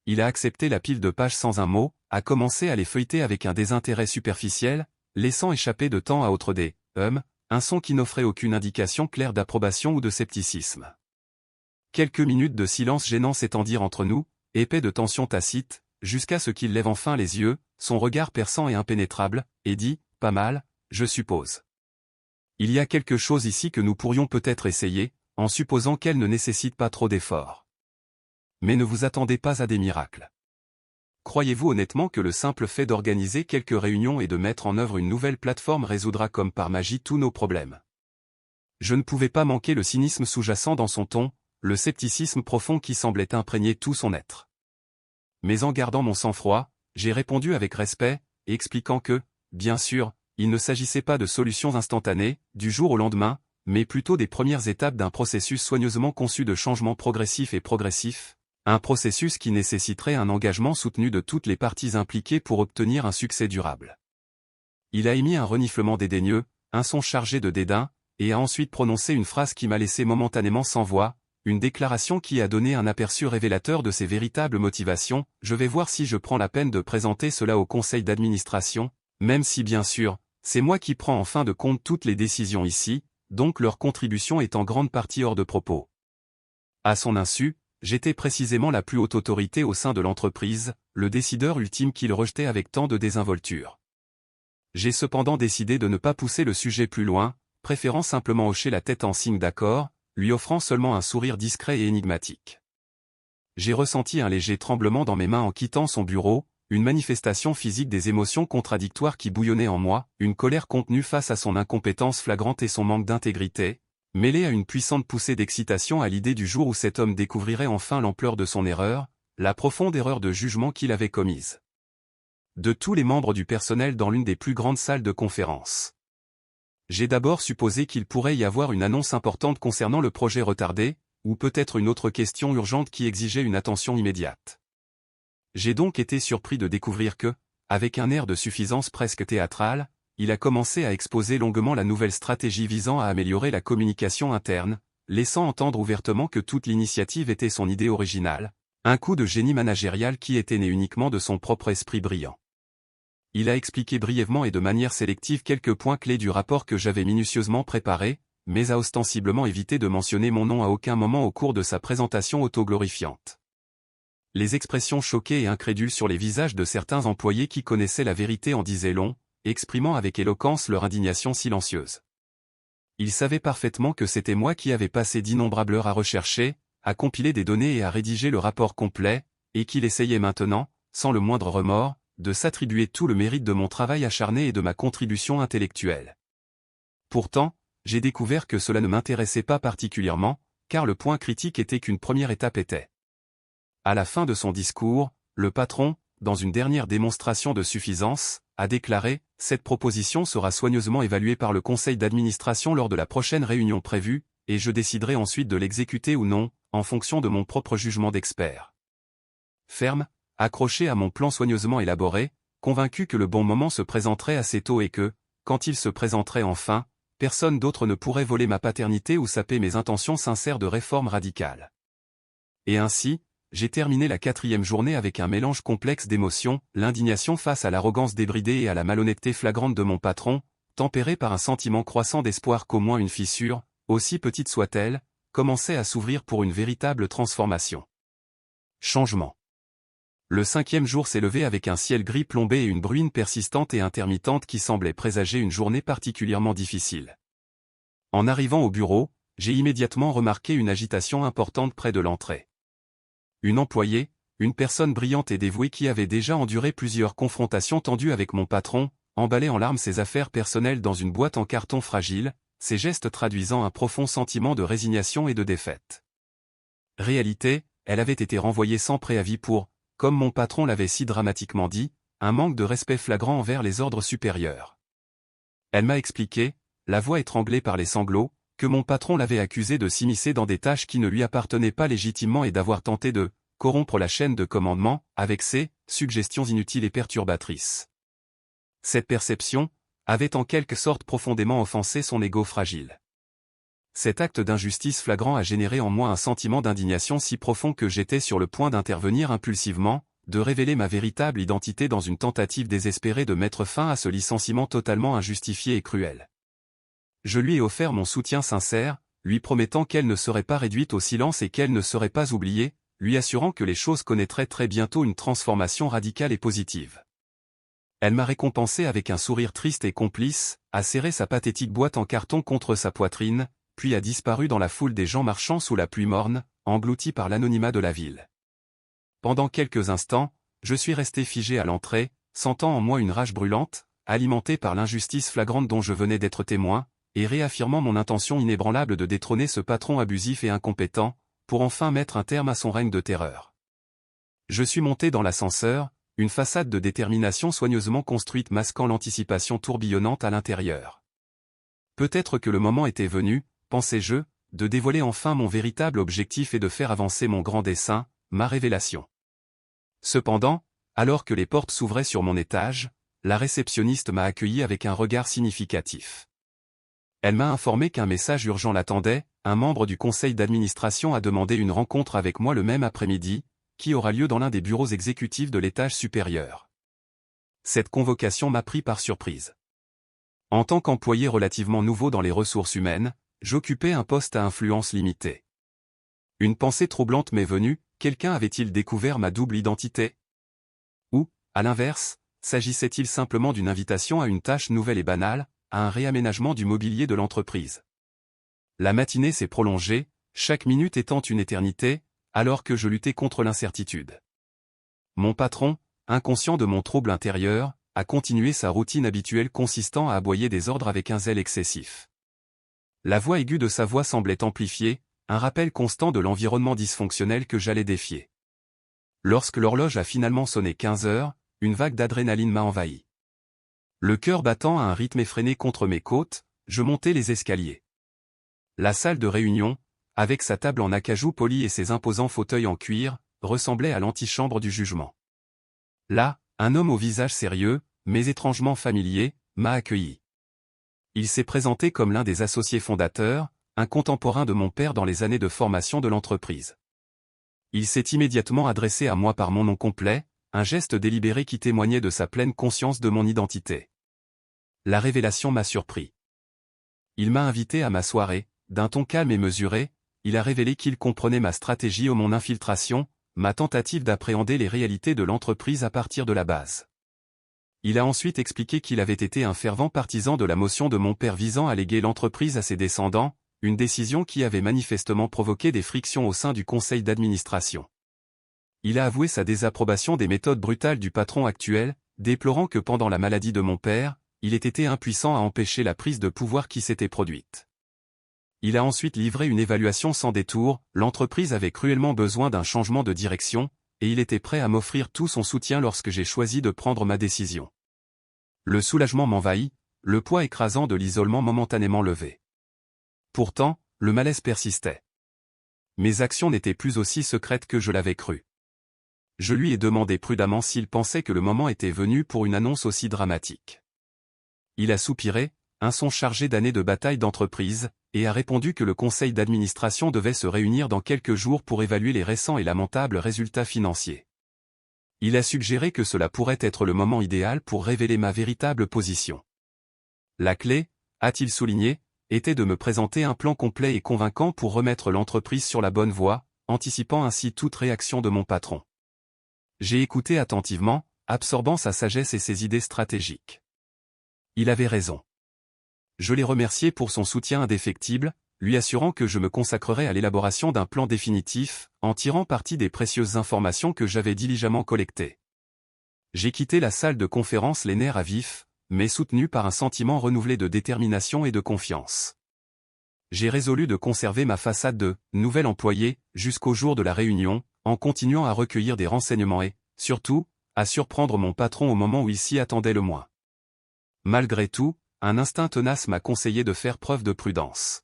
Il a accepté la pile de pages sans un mot, a commencé à les feuilleter avec un désintérêt superficiel, laissant échapper de temps à autre des « un son qui n'offrait aucune indication claire d'approbation ou de scepticisme. Quelques minutes de silence gênant s'étendirent entre nous, épais de tension tacite, jusqu'à ce qu'il lève enfin les yeux, son regard perçant et impénétrable, et dit « Pas mal, je suppose. Il y a quelque chose ici que nous pourrions peut-être essayer, en supposant qu'elle ne nécessite pas trop d'efforts. Mais ne vous attendez pas à des miracles. Croyez-vous honnêtement que le simple fait d'organiser quelques réunions et de mettre en œuvre une nouvelle plateforme résoudra comme par magie tous nos problèmes? » Je ne pouvais pas manquer le cynisme sous-jacent dans son ton, le scepticisme profond qui semblait imprégner tout son être. Mais en gardant mon sang-froid, j'ai répondu avec respect, expliquant que, bien sûr, il ne s'agissait pas de solutions instantanées, du jour au lendemain, mais plutôt des premières étapes d'un processus soigneusement conçu de changement progressif et progressif, un processus qui nécessiterait un engagement soutenu de toutes les parties impliquées pour obtenir un succès durable. Il a émis un reniflement dédaigneux, un son chargé de dédain, et a ensuite prononcé une phrase qui m'a laissé momentanément sans voix, une déclaration qui a donné un aperçu révélateur de ses véritables motivations. Je vais voir si je prends la peine de présenter cela au conseil d'administration, même si bien sûr, c'est moi qui prends en fin de compte toutes les décisions ici, donc leur contribution est en grande partie hors de propos. À son insu, j'étais précisément la plus haute autorité au sein de l'entreprise, le décideur ultime qu'il rejetait avec tant de désinvolture. J'ai cependant décidé de ne pas pousser le sujet plus loin, préférant simplement hocher la tête en signe d'accord, lui offrant seulement un sourire discret et énigmatique. J'ai ressenti un léger tremblement dans mes mains en quittant son bureau, une manifestation physique des émotions contradictoires qui bouillonnaient en moi, une colère contenue face à son incompétence flagrante et son manque d'intégrité, mêlée à une puissante poussée d'excitation à l'idée du jour où cet homme découvrirait enfin l'ampleur de son erreur, la profonde erreur de jugement qu'il avait commise. De tous les membres du personnel dans l'une des plus grandes salles de conférence. J'ai d'abord supposé qu'il pourrait y avoir une annonce importante concernant le projet retardé, ou peut-être une autre question urgente qui exigeait une attention immédiate. J'ai donc été surpris de découvrir que, avec un air de suffisance presque théâtral, il a commencé à exposer longuement la nouvelle stratégie visant à améliorer la communication interne, laissant entendre ouvertement que toute l'initiative était son idée originale, un coup de génie managérial qui était né uniquement de son propre esprit brillant. Il a expliqué brièvement et de manière sélective quelques points clés du rapport que j'avais minutieusement préparé, mais a ostensiblement évité de mentionner mon nom à aucun moment au cours de sa présentation autoglorifiante. Les expressions choquées et incrédules sur les visages de certains employés qui connaissaient la vérité en disaient long, exprimant avec éloquence leur indignation silencieuse. Ils savaient parfaitement que c'était moi qui avais passé d'innombrables heures à rechercher, à compiler des données et à rédiger le rapport complet, et qu'il essayait maintenant, sans le moindre remords, de s'attribuer tout le mérite de mon travail acharné et de ma contribution intellectuelle. Pourtant, j'ai découvert que cela ne m'intéressait pas particulièrement, car le point critique était qu'une première étape était. À la fin de son discours, le patron, dans une dernière démonstration de suffisance, a déclaré « Cette proposition sera soigneusement évaluée par le conseil d'administration lors de la prochaine réunion prévue, et je déciderai ensuite de l'exécuter ou non, en fonction de mon propre jugement d'expert. » Ferme, accroché à mon plan soigneusement élaboré, convaincu que le bon moment se présenterait assez tôt et que, quand il se présenterait enfin, personne d'autre ne pourrait voler ma paternité ou saper mes intentions sincères de réforme radicale. Et ainsi, j'ai terminé la 4e journée avec un mélange complexe d'émotions, l'indignation face à l'arrogance débridée et à la malhonnêteté flagrante de mon patron, tempéré par un sentiment croissant d'espoir qu'au moins une fissure, aussi petite soit-elle, commençait à s'ouvrir pour une véritable transformation. Changement. Le 5e jour s'est levé avec un ciel gris plombé et une bruine persistante et intermittente qui semblait présager une journée particulièrement difficile. En arrivant au bureau, j'ai immédiatement remarqué une agitation importante près de l'entrée. Une employée, une personne brillante et dévouée qui avait déjà enduré plusieurs confrontations tendues avec mon patron, emballait en larmes ses affaires personnelles dans une boîte en carton fragile, ses gestes traduisant un profond sentiment de résignation et de défaite. Réalité, elle avait été renvoyée sans préavis pour, comme mon patron l'avait si dramatiquement dit, un manque de respect flagrant envers les ordres supérieurs. Elle m'a expliqué, la voix étranglée par les sanglots, que mon patron l'avait accusé de s'immiscer dans des tâches qui ne lui appartenaient pas légitimement et d'avoir tenté de corrompre la chaîne de commandement avec ses suggestions inutiles et perturbatrices. Cette perception avait en quelque sorte profondément offensé son ego fragile. Cet acte d'injustice flagrant a généré en moi un sentiment d'indignation si profond que j'étais sur le point d'intervenir impulsivement, de révéler ma véritable identité dans une tentative désespérée de mettre fin à ce licenciement totalement injustifié et cruel. Je lui ai offert mon soutien sincère, lui promettant qu'elle ne serait pas réduite au silence et qu'elle ne serait pas oubliée, lui assurant que les choses connaîtraient très bientôt une transformation radicale et positive. Elle m'a récompensé avec un sourire triste et complice, a serré sa pathétique boîte en carton contre sa poitrine, puis a disparu dans la foule des gens marchant sous la pluie morne, englouti par l'anonymat de la ville. Pendant quelques instants, je suis resté figé à l'entrée, sentant en moi une rage brûlante, alimentée par l'injustice flagrante dont je venais d'être témoin, et réaffirmant mon intention inébranlable de détrôner ce patron abusif et incompétent, pour enfin mettre un terme à son règne de terreur. Je suis monté dans l'ascenseur, une façade de détermination soigneusement construite masquant l'anticipation tourbillonnante à l'intérieur. Peut-être que le moment était venu, pensais-je, de dévoiler enfin mon véritable objectif et de faire avancer mon grand dessein, ma révélation. Cependant, alors que les portes s'ouvraient sur mon étage, la réceptionniste m'a accueilli avec un regard significatif. Elle m'a informé qu'un message urgent l'attendait, un membre du conseil d'administration a demandé une rencontre avec moi le même après-midi, qui aura lieu dans l'un des bureaux exécutifs de l'étage supérieur. Cette convocation m'a pris par surprise. En tant qu'employé relativement nouveau dans les ressources humaines, j'occupais un poste à influence limitée. Une pensée troublante m'est venue, quelqu'un avait-il découvert ma double identité? Ou, à l'inverse, s'agissait-il simplement d'une invitation à une tâche nouvelle et banale, à un réaménagement du mobilier de l'entreprise? La matinée s'est prolongée, chaque minute étant une éternité, alors que je luttais contre l'incertitude. Mon patron, inconscient de mon trouble intérieur, a continué sa routine habituelle consistant à aboyer des ordres avec un zèle excessif. La voix aiguë de sa voix semblait amplifier, un rappel constant de l'environnement dysfonctionnel que j'allais défier. Lorsque l'horloge a finalement sonné 15 heures, une vague d'adrénaline m'a envahi. Le cœur battant à un rythme effréné contre mes côtes, je montais les escaliers. La salle de réunion, avec sa table en acajou poli et ses imposants fauteuils en cuir, ressemblait à l'antichambre du jugement. Là, un homme au visage sérieux, mais étrangement familier, m'a accueilli. Il s'est présenté comme l'un des associés fondateurs, un contemporain de mon père dans les années de formation de l'entreprise. Il s'est immédiatement adressé à moi par mon nom complet, un geste délibéré qui témoignait de sa pleine conscience de mon identité. La révélation m'a surpris. Il m'a invité à ma soirée, d'un ton calme et mesuré, il a révélé qu'il comprenait ma stratégie ou mon infiltration, ma tentative d'appréhender les réalités de l'entreprise à partir de la base. Il a ensuite expliqué qu'il avait été un fervent partisan de la motion de mon père visant à léguer l'entreprise à ses descendants, une décision qui avait manifestement provoqué des frictions au sein du conseil d'administration. Il a avoué sa désapprobation des méthodes brutales du patron actuel, déplorant que pendant la maladie de mon père, il ait été impuissant à empêcher la prise de pouvoir qui s'était produite. Il a ensuite livré une évaluation sans détour, l'entreprise avait cruellement besoin d'un changement de direction, et il était prêt à m'offrir tout son soutien lorsque j'ai choisi de prendre ma décision. Le soulagement m'envahit, le poids écrasant de l'isolement momentanément levé. Pourtant, le malaise persistait. Mes actions n'étaient plus aussi secrètes que je l'avais cru. Je lui ai demandé prudemment s'il pensait que le moment était venu pour une annonce aussi dramatique. Il a soupiré, un son chargé d'années de bataille d'entreprise, et a répondu que le conseil d'administration devait se réunir dans quelques jours pour évaluer les récents et lamentables résultats financiers. Il a suggéré que cela pourrait être le moment idéal pour révéler ma véritable position. La clé, a-t-il souligné, était de me présenter un plan complet et convaincant pour remettre l'entreprise sur la bonne voie, anticipant ainsi toute réaction de mon patron. J'ai écouté attentivement, absorbant sa sagesse et ses idées stratégiques. Il avait raison. Je l'ai remercié pour son soutien indéfectible, lui assurant que je me consacrerais à l'élaboration d'un plan définitif, en tirant parti des précieuses informations que j'avais diligemment collectées. J'ai quitté la salle de conférence les nerfs à vif, mais soutenu par un sentiment renouvelé de détermination et de confiance. J'ai résolu de conserver ma façade de « nouvel employé » jusqu'au jour de la réunion, en continuant à recueillir des renseignements et, surtout, à surprendre mon patron au moment où il s'y attendait le moins. Malgré tout, un instinct tenace m'a conseillé de faire preuve de prudence.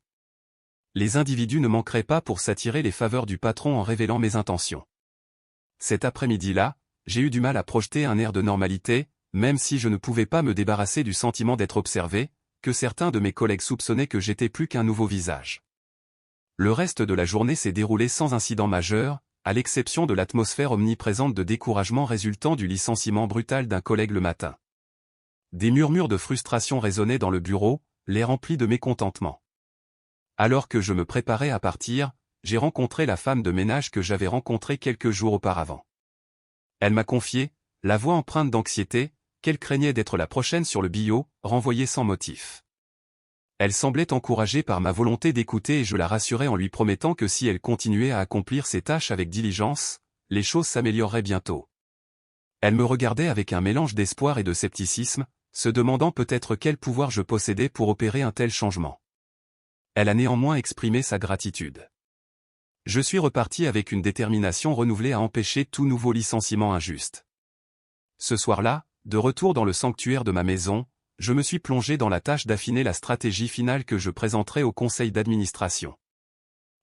Les individus ne manqueraient pas pour s'attirer les faveurs du patron en révélant mes intentions. Cet après-midi-là, j'ai eu du mal à projeter un air de normalité, même si je ne pouvais pas me débarrasser du sentiment d'être observé, que certains de mes collègues soupçonnaient que j'étais plus qu'un nouveau visage. Le reste de la journée s'est déroulé sans incident majeur, à l'exception de l'atmosphère omniprésente de découragement résultant du licenciement brutal d'un collègue le matin. Des murmures de frustration résonnaient dans le bureau, l'air rempli de mécontentement. Alors que je me préparais à partir, j'ai rencontré la femme de ménage que j'avais rencontrée quelques jours auparavant. Elle m'a confié, la voix empreinte d'anxiété, qu'elle craignait d'être la prochaine sur le bio, renvoyée sans motif. Elle semblait encouragée par ma volonté d'écouter et je la rassurais en lui promettant que si elle continuait à accomplir ses tâches avec diligence, les choses s'amélioreraient bientôt. Elle me regardait avec un mélange d'espoir et de scepticisme, se demandant peut-être quel pouvoir je possédais pour opérer un tel changement. Elle a néanmoins exprimé sa gratitude. Je suis reparti avec une détermination renouvelée à empêcher tout nouveau licenciement injuste. Ce soir-là, de retour dans le sanctuaire de ma maison, je me suis plongé dans la tâche d'affiner la stratégie finale que je présenterai au conseil d'administration.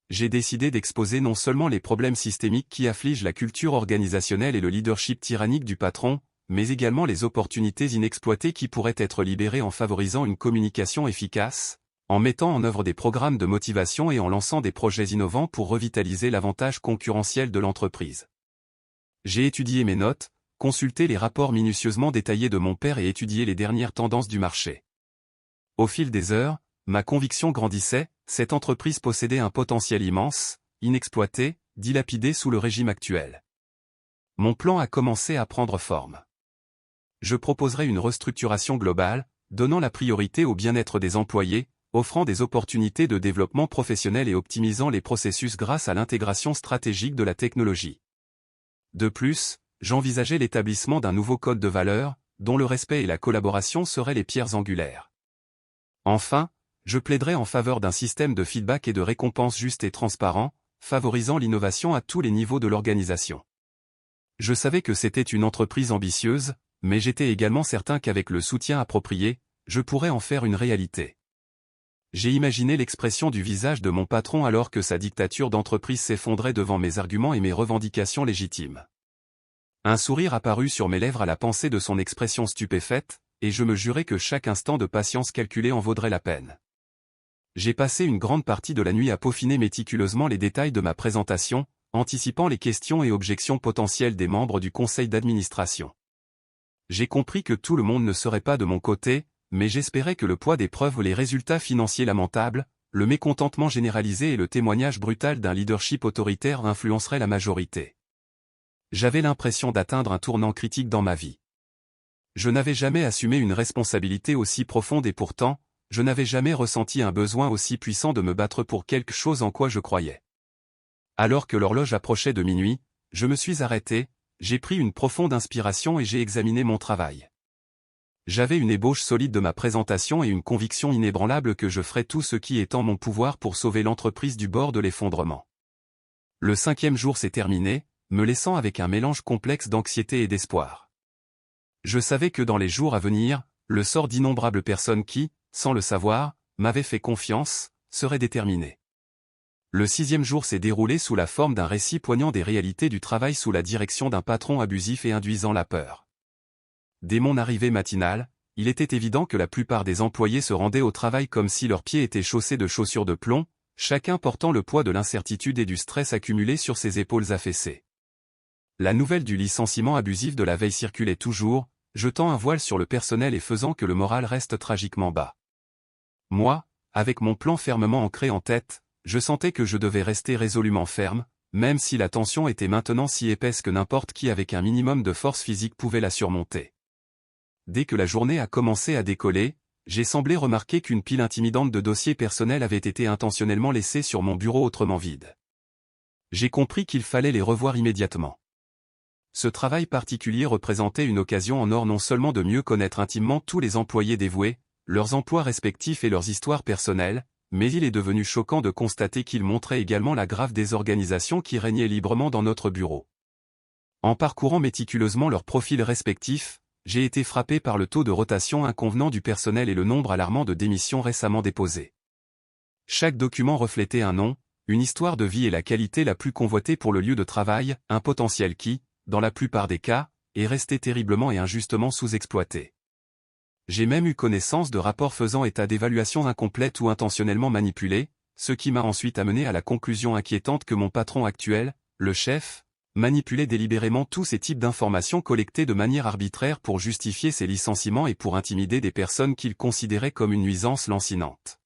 J'ai décidé d'exposer non seulement les problèmes systémiques qui affligent la culture organisationnelle et le leadership tyrannique du patron, mais également les opportunités inexploitées qui pourraient être libérées en favorisant une communication efficace, en mettant en œuvre des programmes de motivation et en lançant des projets innovants pour revitaliser l'avantage concurrentiel de l'entreprise. J'ai étudié mes notes, consulté les rapports minutieusement détaillés de mon père et étudié les dernières tendances du marché. Au fil des heures, ma conviction grandissait, cette entreprise possédait un potentiel immense, inexploité, dilapidé sous le régime actuel. Mon plan a commencé à prendre forme. Je proposerai une restructuration globale, donnant la priorité au bien-être des employés, offrant des opportunités de développement professionnel et optimisant les processus grâce à l'intégration stratégique de la technologie. De plus, j'envisageais l'établissement d'un nouveau code de valeurs, dont le respect et la collaboration seraient les pierres angulaires. Enfin, je plaiderais en faveur d'un système de feedback et de récompense juste et transparent, favorisant l'innovation à tous les niveaux de l'organisation. Je savais que c'était une entreprise ambitieuse, mais j'étais également certain qu'avec le soutien approprié, je pourrais en faire une réalité. J'ai imaginé l'expression du visage de mon patron alors que sa dictature d'entreprise s'effondrait devant mes arguments et mes revendications légitimes. Un sourire apparut sur mes lèvres à la pensée de son expression stupéfaite, et je me jurai que chaque instant de patience calculée en vaudrait la peine. J'ai passé une grande partie de la nuit à peaufiner méticuleusement les détails de ma présentation, anticipant les questions et objections potentielles des membres du conseil d'administration. J'ai compris que tout le monde ne serait pas de mon côté, mais j'espérais que le poids des preuves ou les résultats financiers lamentables, le mécontentement généralisé et le témoignage brutal d'un leadership autoritaire influenceraient la majorité. J'avais l'impression d'atteindre un tournant critique dans ma vie. Je n'avais jamais assumé une responsabilité aussi profonde et pourtant, je n'avais jamais ressenti un besoin aussi puissant de me battre pour quelque chose en quoi je croyais. Alors que l'horloge approchait de minuit, je me suis arrêté, j'ai pris une profonde inspiration et j'ai examiné mon travail. J'avais une ébauche solide de ma présentation et une conviction inébranlable que je ferais tout ce qui est en mon pouvoir pour sauver l'entreprise du bord de l'effondrement. Le 5e jour s'est terminé, me laissant avec un mélange complexe d'anxiété et d'espoir. Je savais que dans les jours à venir, le sort d'innombrables personnes qui, sans le savoir, m'avaient fait confiance, serait déterminé. Le 6e jour s'est déroulé sous la forme d'un récit poignant des réalités du travail sous la direction d'un patron abusif et induisant la peur. Dès mon arrivée matinale, il était évident que la plupart des employés se rendaient au travail comme si leurs pieds étaient chaussés de chaussures de plomb, chacun portant le poids de l'incertitude et du stress accumulé sur ses épaules affaissées. La nouvelle du licenciement abusif de la veille circulait toujours, jetant un voile sur le personnel et faisant que le moral reste tragiquement bas. Moi, avec mon plan fermement ancré en tête, je sentais que je devais rester résolument ferme, même si la tension était maintenant si épaisse que n'importe qui avec un minimum de force physique pouvait la surmonter. Dès que la journée a commencé à décoller, j'ai semblé remarquer qu'une pile intimidante de dossiers personnels avait été intentionnellement laissée sur mon bureau autrement vide. J'ai compris qu'il fallait les revoir immédiatement. Ce travail particulier représentait une occasion en or non seulement de mieux connaître intimement tous les employés dévoués, leurs emplois respectifs et leurs histoires personnelles, mais il est devenu choquant de constater qu'il montrait également la grave désorganisation qui régnait librement dans notre bureau. En parcourant méticuleusement leurs profils respectifs, j'ai été frappé par le taux de rotation inconvenant du personnel et le nombre alarmant de démissions récemment déposées. Chaque document reflétait un nom, une histoire de vie et la qualité la plus convoitée pour le lieu de travail, un potentiel qui, dans la plupart des cas, est resté terriblement et injustement sous-exploité. J'ai même eu connaissance de rapports faisant état d'évaluations incomplètes ou intentionnellement manipulées, ce qui m'a ensuite amené à la conclusion inquiétante que mon patron actuel, le chef, manipulait délibérément tous ces types d'informations collectées de manière arbitraire pour justifier ses licenciements et pour intimider des personnes qu'il considérait comme une nuisance lancinante.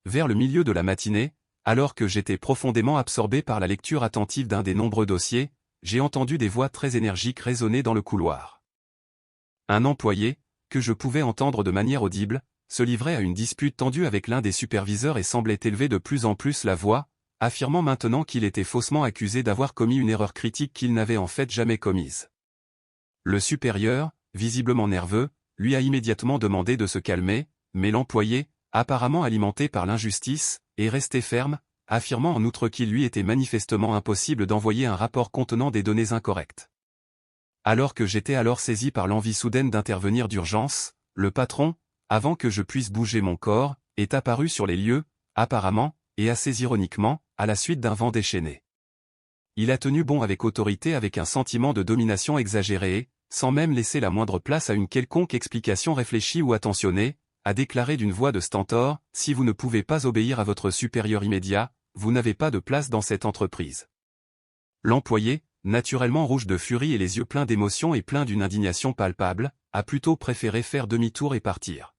Vers le milieu de la matinée, alors que j'étais profondément absorbé par la lecture attentive d'un des nombreux dossiers, j'ai entendu des voix très énergiques résonner dans le couloir. Un employé, que je pouvais entendre de manière audible, se livrait à une dispute tendue avec l'un des superviseurs et semblait élever de plus en plus la voix, affirmant maintenant qu'il était faussement accusé d'avoir commis une erreur critique qu'il n'avait en fait jamais commise. Le supérieur, visiblement nerveux, lui a immédiatement demandé de se calmer, mais l'employé, apparemment alimenté par l'injustice, est resté ferme, affirmant en outre qu'il lui était manifestement impossible d'envoyer un rapport contenant des données incorrectes. Alors que j'étais alors saisi par l'envie soudaine d'intervenir d'urgence, le patron, avant que je puisse bouger mon corps, est apparu sur les lieux, apparemment, et assez ironiquement, à la suite d'un vent déchaîné. Il a tenu bon avec autorité avec un sentiment de domination exagéré et, sans même laisser la moindre place à une quelconque explication réfléchie ou attentionnée, a déclaré d'une voix de stentor, « Si vous ne pouvez pas obéir à votre supérieur immédiat, vous n'avez pas de place dans cette entreprise. » L'employé, naturellement rouge de furie et les yeux pleins d'émotion et plein d'une indignation palpable, a plutôt préféré faire demi-tour et partir.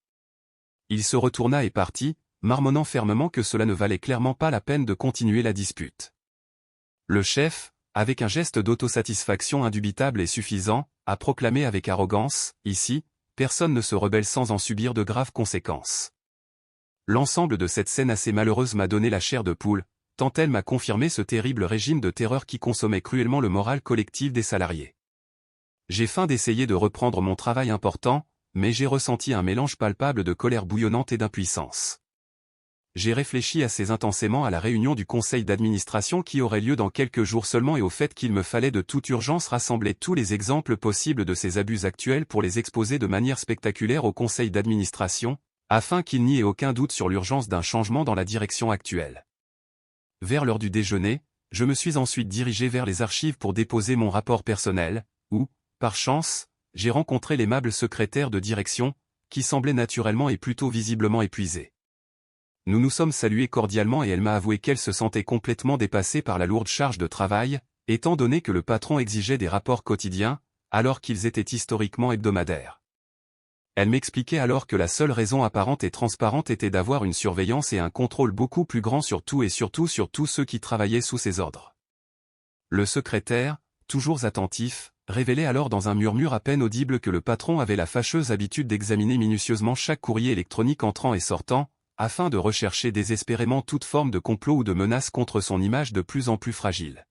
Il se retourna et partit, marmonnant fermement que cela ne valait clairement pas la peine de continuer la dispute. Le chef, avec un geste d'autosatisfaction indubitable et suffisant, a proclamé avec arrogance, « Ici, personne ne se rebelle sans en subir de graves conséquences. » L'ensemble de cette scène assez malheureuse m'a donné la chair de poule, tant elle m'a confirmé ce terrible régime de terreur qui consommait cruellement le moral collectif des salariés. J'ai faim d'essayer de reprendre mon travail important, mais j'ai ressenti un mélange palpable de colère bouillonnante et d'impuissance. J'ai réfléchi assez intensément à la réunion du conseil d'administration qui aurait lieu dans quelques jours seulement et au fait qu'il me fallait de toute urgence rassembler tous les exemples possibles de ces abus actuels pour les exposer de manière spectaculaire au conseil d'administration, afin qu'il n'y ait aucun doute sur l'urgence d'un changement dans la direction actuelle. Vers l'heure du déjeuner, je me suis ensuite dirigé vers les archives pour déposer mon rapport personnel, où, par chance, j'ai rencontré l'aimable secrétaire de direction, qui semblait naturellement et plutôt visiblement épuisée. Nous nous sommes salués cordialement et elle m'a avoué qu'elle se sentait complètement dépassée par la lourde charge de travail, étant donné que le patron exigeait des rapports quotidiens, alors qu'ils étaient historiquement hebdomadaires. Elle m'expliquait alors que la seule raison apparente et transparente était d'avoir une surveillance et un contrôle beaucoup plus grand sur tout et surtout sur tous ceux qui travaillaient sous ses ordres. Le secrétaire, toujours attentif, révélait alors dans un murmure à peine audible que le patron avait la fâcheuse habitude d'examiner minutieusement chaque courrier électronique entrant et sortant, afin de rechercher désespérément toute forme de complot ou de menace contre son image de plus en plus fragile.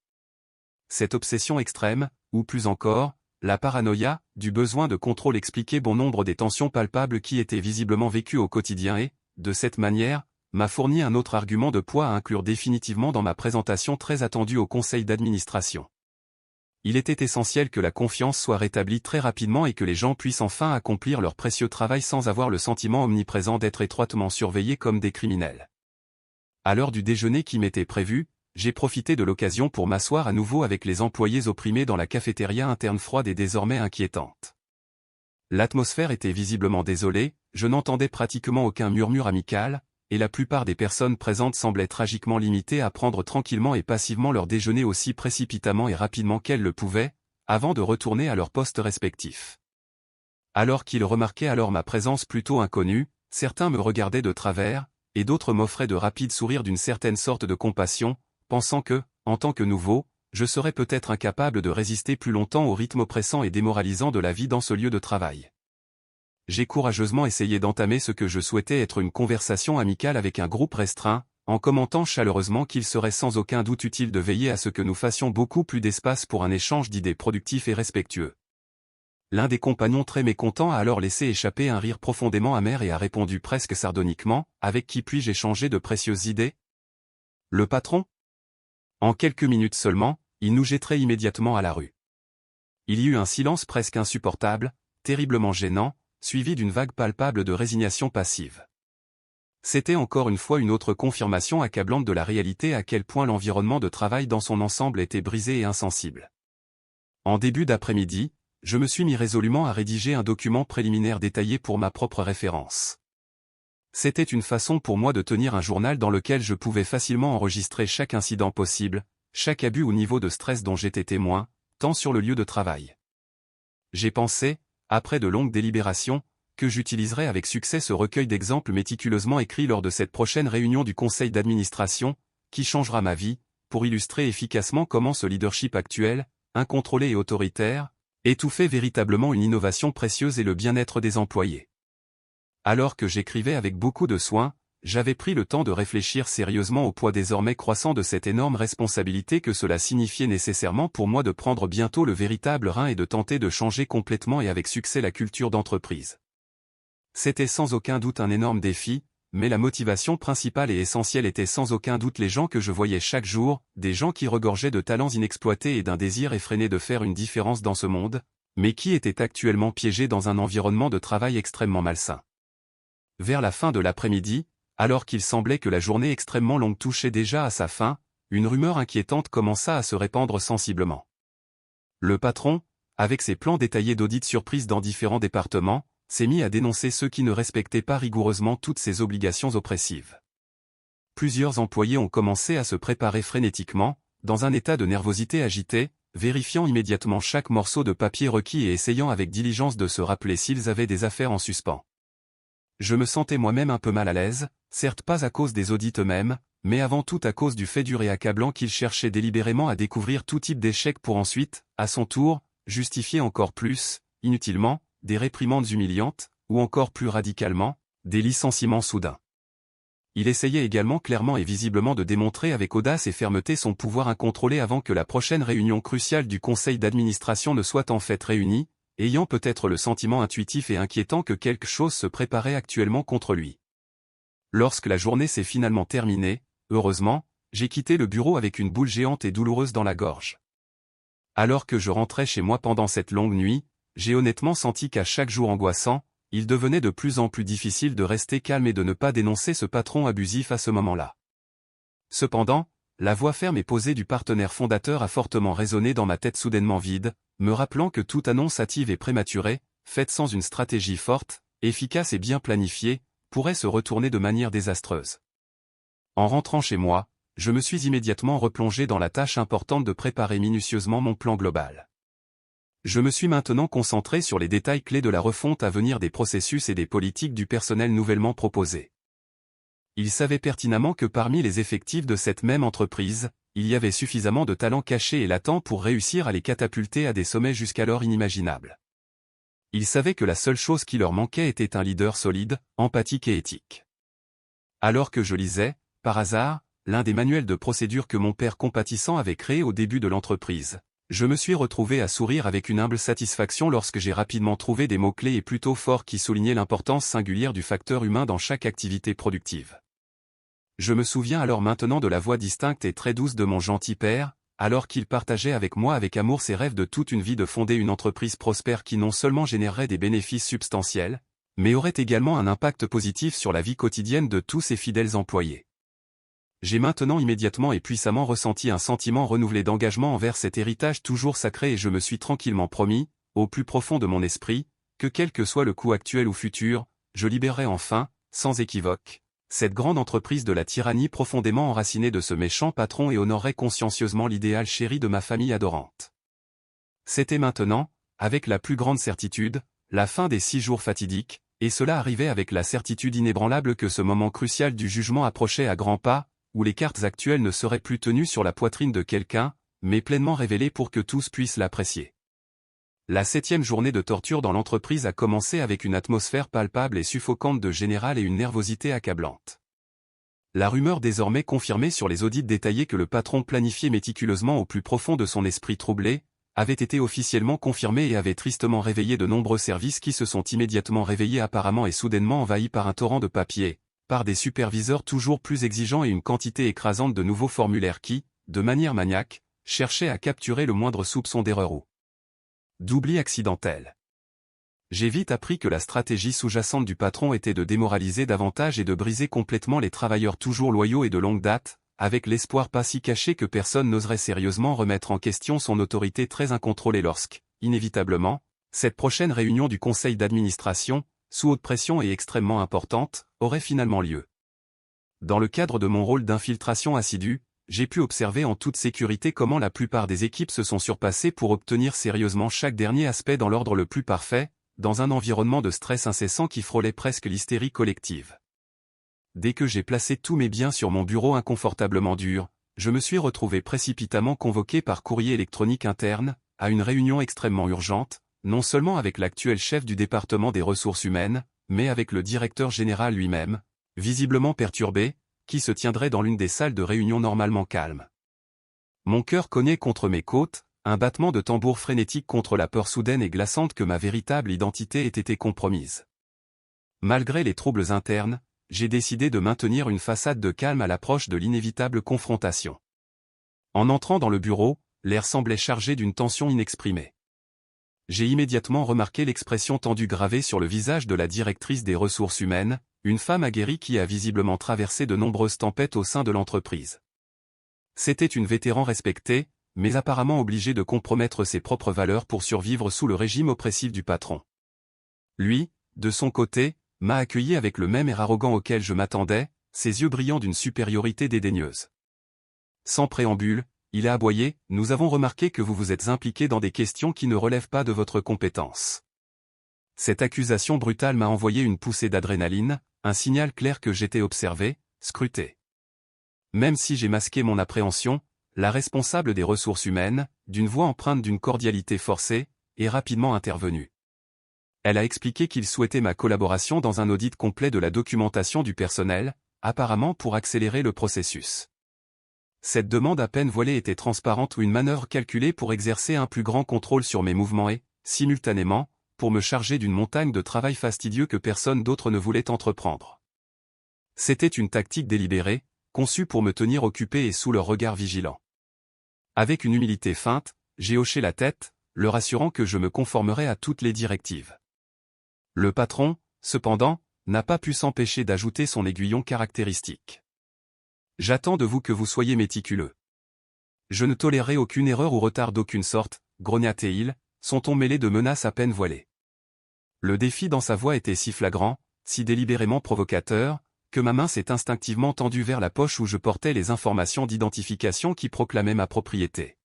Cette obsession extrême, ou plus encore, la paranoïa, du besoin de contrôle expliquait bon nombre des tensions palpables qui étaient visiblement vécues au quotidien et, de cette manière, m'a fourni un autre argument de poids à inclure définitivement dans ma présentation très attendue au conseil d'administration. Il était essentiel que la confiance soit rétablie très rapidement et que les gens puissent enfin accomplir leur précieux travail sans avoir le sentiment omniprésent d'être étroitement surveillés comme des criminels. À l'heure du déjeuner qui m'était prévue, j'ai profité de l'occasion pour m'asseoir à nouveau avec les employés opprimés dans la cafétéria interne froide et désormais inquiétante. L'atmosphère était visiblement désolée, je n'entendais pratiquement aucun murmure amical, et la plupart des personnes présentes semblaient tragiquement limitées à prendre tranquillement et passivement leur déjeuner aussi précipitamment et rapidement qu'elles le pouvaient, avant de retourner à leurs postes respectifs. Alors qu'ils remarquaient alors ma présence plutôt inconnue, certains me regardaient de travers, et d'autres m'offraient de rapides sourires d'une certaine sorte de compassion, pensant que, en tant que nouveau, je serais peut-être incapable de résister plus longtemps au rythme oppressant et démoralisant de la vie dans ce lieu de travail. J'ai courageusement essayé d'entamer ce que je souhaitais être une conversation amicale avec un groupe restreint, en commentant chaleureusement qu'il serait sans aucun doute utile de veiller à ce que nous fassions beaucoup plus d'espace pour un échange d'idées productif et respectueux. L'un des compagnons très mécontent a alors laissé échapper un rire profondément amer et a répondu presque sardoniquement, « Avec qui puis-je échanger de précieuses idées ? Le patron ?» En quelques minutes seulement, il nous jetterait immédiatement à la rue. Il y eut un silence presque insupportable, terriblement gênant, suivi d'une vague palpable de résignation passive. C'était encore une fois une autre confirmation accablante de la réalité à quel point l'environnement de travail dans son ensemble était brisé et insensible. En début d'après-midi, je me suis mis résolument à rédiger un document préliminaire détaillé pour ma propre référence. C'était une façon pour moi de tenir un journal dans lequel je pouvais facilement enregistrer chaque incident possible, chaque abus ou niveau de stress dont j'étais témoin, tant sur le lieu de travail. J'ai pensé, après de longues délibérations, que j'utiliserai avec succès ce recueil d'exemples méticuleusement écrits lors de cette prochaine réunion du conseil d'administration, qui changera ma vie, pour illustrer efficacement comment ce leadership actuel, incontrôlé et autoritaire, étouffait véritablement une innovation précieuse et le bien-être des employés. Alors que j'écrivais avec beaucoup de soin, j'avais pris le temps de réfléchir sérieusement au poids désormais croissant de cette énorme responsabilité que cela signifiait nécessairement pour moi de prendre bientôt le véritable rein et de tenter de changer complètement et avec succès la culture d'entreprise. C'était sans aucun doute un énorme défi, mais la motivation principale et essentielle était sans aucun doute les gens que je voyais chaque jour, des gens qui regorgeaient de talents inexploités et d'un désir effréné de faire une différence dans ce monde, mais qui étaient actuellement piégés dans un environnement de travail extrêmement malsain. Vers la fin de l'après-midi, alors qu'il semblait que la journée extrêmement longue touchait déjà à sa fin, une rumeur inquiétante commença à se répandre sensiblement. Le patron, avec ses plans détaillés d'audits surprises dans différents départements, s'est mis à dénoncer ceux qui ne respectaient pas rigoureusement toutes ces obligations oppressives. Plusieurs employés ont commencé à se préparer frénétiquement, dans un état de nervosité agitée, vérifiant immédiatement chaque morceau de papier requis et essayant avec diligence de se rappeler s'ils avaient des affaires en suspens. Je me sentais moi-même un peu mal à l'aise, certes pas à cause des audits eux-mêmes, mais avant tout à cause du fait dur et accablant qu'ils cherchaient délibérément à découvrir tout type d'échec pour ensuite, à son tour, justifier encore plus, inutilement, des réprimandes humiliantes, ou encore plus radicalement, des licenciements soudains. Il essayait également clairement et visiblement de démontrer avec audace et fermeté son pouvoir incontrôlé avant que la prochaine réunion cruciale du conseil d'administration ne soit en fait réunie, ayant peut-être le sentiment intuitif et inquiétant que quelque chose se préparait actuellement contre lui. Lorsque la journée s'est finalement terminée, heureusement, j'ai quitté le bureau avec une boule géante et douloureuse dans la gorge. Alors que je rentrais chez moi pendant cette longue nuit, j'ai honnêtement senti qu'à chaque jour angoissant, il devenait de plus en plus difficile de rester calme et de ne pas dénoncer ce patron abusif à ce moment-là. Cependant, la voix ferme et posée du partenaire fondateur a fortement résonné dans ma tête soudainement vide, me rappelant que toute annonce hâtive et prématurée, faite sans une stratégie forte, efficace et bien planifiée, pourrait se retourner de manière désastreuse. En rentrant chez moi, je me suis immédiatement replongé dans la tâche importante de préparer minutieusement mon plan global. Je me suis maintenant concentré sur les détails clés de la refonte à venir des processus et des politiques du personnel nouvellement proposés. Il savait pertinemment que parmi les effectifs de cette même entreprise, il y avait suffisamment de talents cachés et latents pour réussir à les catapulter à des sommets jusqu'alors inimaginables. Il savait que la seule chose qui leur manquait était un leader solide, empathique et éthique. Alors que je lisais, par hasard, l'un des manuels de procédure que mon père compatissant avait créé au début de l'entreprise, je me suis retrouvé à sourire avec une humble satisfaction lorsque j'ai rapidement trouvé des mots-clés et plutôt forts qui soulignaient l'importance singulière du facteur humain dans chaque activité productive. Je me souviens alors maintenant de la voix distincte et très douce de mon gentil père, alors qu'il partageait avec moi avec amour ses rêves de toute une vie de fonder une entreprise prospère qui non seulement générerait des bénéfices substantiels, mais aurait également un impact positif sur la vie quotidienne de tous ses fidèles employés. J'ai maintenant immédiatement et puissamment ressenti un sentiment renouvelé d'engagement envers cet héritage toujours sacré et je me suis tranquillement promis, au plus profond de mon esprit, que quel que soit le coût actuel ou futur, je libérerai enfin, sans équivoque, cette grande entreprise de la tyrannie profondément enracinée de ce méchant patron et honorerai consciencieusement l'idéal chéri de ma famille adorante. C'était maintenant, avec la plus grande certitude, la fin des 6 jours fatidiques, et cela arrivait avec la certitude inébranlable que ce moment crucial du jugement approchait à grands pas, où les cartes actuelles ne seraient plus tenues sur la poitrine de quelqu'un, mais pleinement révélées pour que tous puissent l'apprécier. La 7e journée de torture dans l'entreprise a commencé avec une atmosphère palpable et suffocante de général et une nervosité accablante. La rumeur désormais confirmée sur les audits détaillés que le patron planifiait méticuleusement au plus profond de son esprit troublé, avait été officiellement confirmée et avait tristement réveillé de nombreux services qui se sont immédiatement réveillés apparemment et soudainement envahis par un torrent de papier, par des superviseurs toujours plus exigeants et une quantité écrasante de nouveaux formulaires qui, de manière maniaque, cherchaient à capturer le moindre soupçon d'erreur ou d'oubli accidentel. J'ai vite appris que la stratégie sous-jacente du patron était de démoraliser davantage et de briser complètement les travailleurs toujours loyaux et de longue date, avec l'espoir pas si caché que personne n'oserait sérieusement remettre en question son autorité très incontrôlée lorsque, inévitablement, cette prochaine réunion du conseil d'administration, sous haute pression et extrêmement importante, aurait finalement lieu. Dans le cadre de mon rôle d'infiltration assidue, j'ai pu observer en toute sécurité comment la plupart des équipes se sont surpassées pour obtenir sérieusement chaque dernier aspect dans l'ordre le plus parfait, dans un environnement de stress incessant qui frôlait presque l'hystérie collective. Dès que j'ai placé tous mes biens sur mon bureau inconfortablement dur, je me suis retrouvé précipitamment convoqué par courrier électronique interne, à une réunion extrêmement urgente, non seulement avec l'actuel chef du département des ressources humaines, mais avec le directeur général lui-même, visiblement perturbé, qui se tiendrait dans l'une des salles de réunion normalement calmes. Mon cœur cognait contre mes côtes, un battement de tambour frénétique contre la peur soudaine et glaçante que ma véritable identité ait été compromise. Malgré les troubles internes, j'ai décidé de maintenir une façade de calme à l'approche de l'inévitable confrontation. En entrant dans le bureau, l'air semblait chargé d'une tension inexprimée. J'ai immédiatement remarqué l'expression tendue gravée sur le visage de la directrice des ressources humaines, une femme aguerrie qui a visiblement traversé de nombreuses tempêtes au sein de l'entreprise. C'était une vétéran respectée, mais apparemment obligée de compromettre ses propres valeurs pour survivre sous le régime oppressif du patron. Lui, de son côté, m'a accueilli avec le même air arrogant auquel je m'attendais, ses yeux brillants d'une supériorité dédaigneuse. Sans préambule, il a aboyé, « Nous avons remarqué que vous vous êtes impliqué dans des questions qui ne relèvent pas de votre compétence. » Cette accusation brutale m'a envoyé une poussée d'adrénaline, un signal clair que j'étais observé, scruté. Même si j'ai masqué mon appréhension, la responsable des ressources humaines, d'une voix empreinte d'une cordialité forcée, est rapidement intervenue. Elle a expliqué qu'il souhaitait ma collaboration dans un audit complet de la documentation du personnel, apparemment pour accélérer le processus. Cette demande à peine voilée était transparente ou une manœuvre calculée pour exercer un plus grand contrôle sur mes mouvements et, simultanément, pour me charger d'une montagne de travail fastidieux que personne d'autre ne voulait entreprendre. C'était une tactique délibérée, conçue pour me tenir occupé et sous leur regard vigilant. Avec une humilité feinte, j'ai hoché la tête, leur assurant que je me conformerais à toutes les directives. Le patron, cependant, n'a pas pu s'empêcher d'ajouter son aiguillon caractéristique. « J'attends de vous que vous soyez méticuleux. Je ne tolérerai aucune erreur ou retard d'aucune sorte, » grognatait-il, son ton mêlé de menaces à peine voilées. Le défi dans sa voix était si flagrant, si délibérément provocateur, que ma main s'est instinctivement tendue vers la poche où je portais les informations d'identification qui proclamaient ma propriété.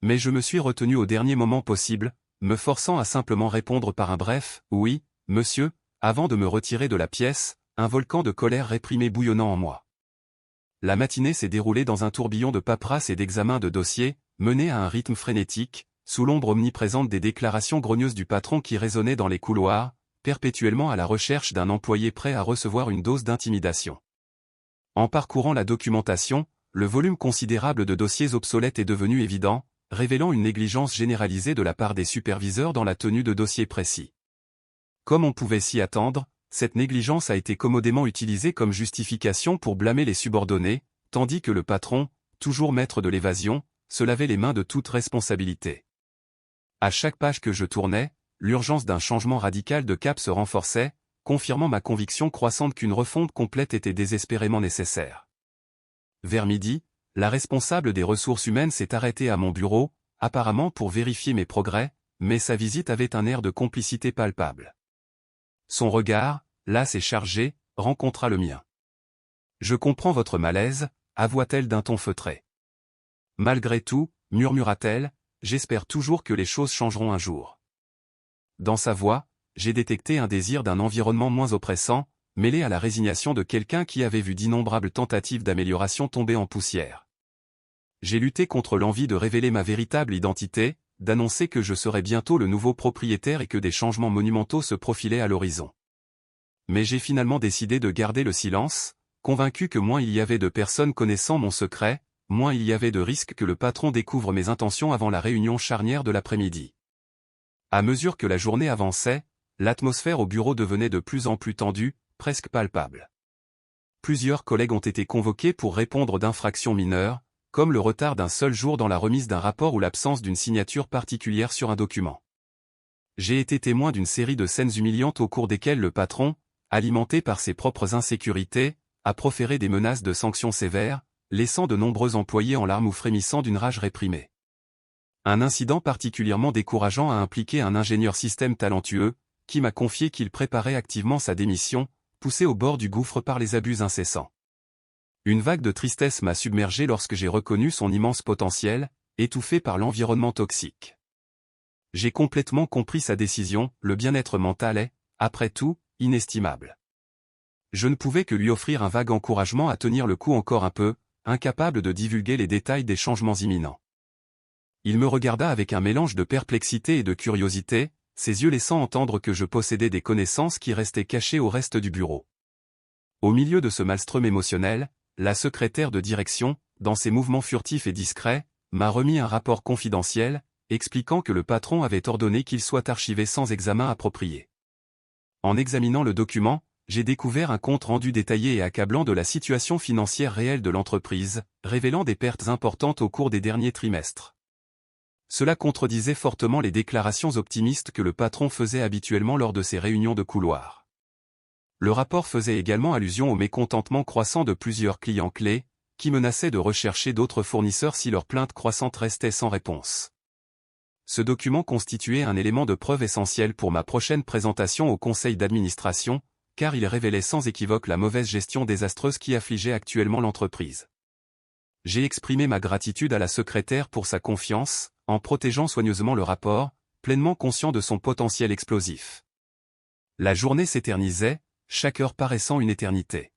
Mais je me suis retenu au dernier moment possible, me forçant à simplement répondre par un bref « oui, monsieur », avant de me retirer de la pièce, un volcan de colère réprimée bouillonnant en moi. La matinée s'est déroulée dans un tourbillon de paperasse et d'examen de dossiers, mené à un rythme frénétique, sous l'ombre omniprésente des déclarations grogneuses du patron qui résonnaient dans les couloirs, perpétuellement à la recherche d'un employé prêt à recevoir une dose d'intimidation. En parcourant la documentation, le volume considérable de dossiers obsolètes est devenu évident, révélant une négligence généralisée de la part des superviseurs dans la tenue de dossiers précis. Comme on pouvait s'y attendre, cette négligence a été commodément utilisée comme justification pour blâmer les subordonnés, tandis que le patron, toujours maître de l'évasion, se lavait les mains de toute responsabilité. À chaque page que je tournais, l'urgence d'un changement radical de cap se renforçait, confirmant ma conviction croissante qu'une refonte complète était désespérément nécessaire. Vers midi, la responsable des ressources humaines s'est arrêtée à mon bureau, apparemment pour vérifier mes progrès, mais sa visite avait un air de complicité palpable. Son regard, las et chargé, rencontra le mien. « Je comprends votre malaise », avoua-t-elle d'un ton feutré. « Malgré tout, murmura-t-elle, j'espère toujours que les choses changeront un jour. » Dans sa voix, j'ai détecté un désir d'un environnement moins oppressant, mêlé à la résignation de quelqu'un qui avait vu d'innombrables tentatives d'amélioration tomber en poussière. J'ai lutté contre l'envie de révéler ma véritable identité, d'annoncer que je serais bientôt le nouveau propriétaire et que des changements monumentaux se profilaient à l'horizon. Mais j'ai finalement décidé de garder le silence, convaincu que moins il y avait de personnes connaissant mon secret, moins il y avait de risques que le patron découvre mes intentions avant la réunion charnière de l'après-midi. À mesure que la journée avançait, l'atmosphère au bureau devenait de plus en plus tendue, presque palpable. Plusieurs collègues ont été convoqués pour répondre d'infractions mineures, comme le retard d'un seul jour dans la remise d'un rapport ou l'absence d'une signature particulière sur un document. J'ai été témoin d'une série de scènes humiliantes au cours desquelles le patron, alimenté par ses propres insécurités, a proféré des menaces de sanctions sévères, laissant de nombreux employés en larmes ou frémissant d'une rage réprimée. Un incident particulièrement décourageant a impliqué un ingénieur système talentueux, qui m'a confié qu'il préparait activement sa démission, poussé au bord du gouffre par les abus incessants. Une vague de tristesse m'a submergé lorsque j'ai reconnu son immense potentiel, étouffé par l'environnement toxique. J'ai complètement compris sa décision, le bien-être mental est, après tout, inestimable. Je ne pouvais que lui offrir un vague encouragement à tenir le coup encore un peu, incapable de divulguer les détails des changements imminents. Il me regarda avec un mélange de perplexité et de curiosité, ses yeux laissant entendre que je possédais des connaissances qui restaient cachées au reste du bureau. Au milieu de ce maelstrom émotionnel, la secrétaire de direction, dans ses mouvements furtifs et discrets, m'a remis un rapport confidentiel, expliquant que le patron avait ordonné qu'il soit archivé sans examen approprié. En examinant le document, j'ai découvert un compte rendu détaillé et accablant de la situation financière réelle de l'entreprise, révélant des pertes importantes au cours des derniers trimestres. Cela contredisait fortement les déclarations optimistes que le patron faisait habituellement lors de ses réunions de couloir. Le rapport faisait également allusion au mécontentement croissant de plusieurs clients clés, qui menaçaient de rechercher d'autres fournisseurs si leur plainte croissante restait sans réponse. Ce document constituait un élément de preuve essentiel pour ma prochaine présentation au conseil d'administration, car il révélait sans équivoque la mauvaise gestion désastreuse qui affligeait actuellement l'entreprise. J'ai exprimé ma gratitude à la secrétaire pour sa confiance, en protégeant soigneusement le rapport, pleinement conscient de son potentiel explosif. La journée s'éternisait, chaque heure paraissant une éternité.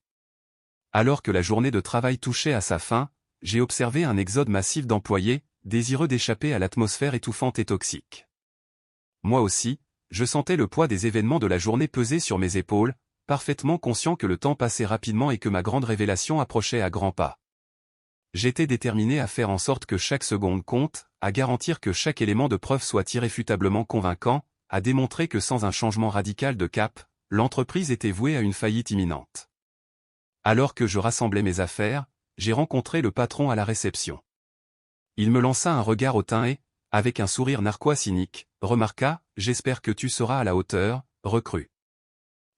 Alors que la journée de travail touchait à sa fin, j'ai observé un exode massif d'employés, désireux d'échapper à l'atmosphère étouffante et toxique. Moi aussi, je sentais le poids des événements de la journée peser sur mes épaules, parfaitement conscient que le temps passait rapidement et que ma grande révélation approchait à grands pas. J'étais déterminé à faire en sorte que chaque seconde compte, à garantir que chaque élément de preuve soit irréfutablement convaincant, à démontrer que sans un changement radical de cap, l'entreprise était vouée à une faillite imminente. Alors que je rassemblais mes affaires, j'ai rencontré le patron à la réception. Il me lança un regard hautain et, avec un sourire narquois cynique, remarqua « J'espère que tu seras à la hauteur, recrue.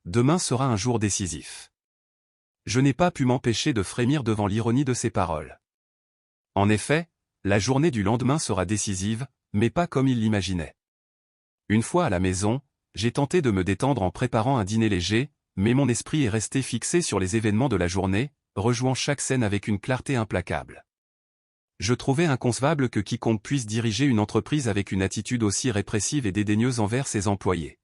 Demain sera un jour décisif. » Je n'ai pas pu m'empêcher de frémir devant l'ironie de ses paroles. En effet, la journée du lendemain sera décisive, mais pas comme il l'imaginait. Une fois à la maison, j'ai tenté de me détendre en préparant un dîner léger, mais mon esprit est resté fixé sur les événements de la journée, rejouant chaque scène avec une clarté implacable. Je trouvais inconcevable que quiconque puisse diriger une entreprise avec une attitude aussi répressive et dédaigneuse envers ses employés.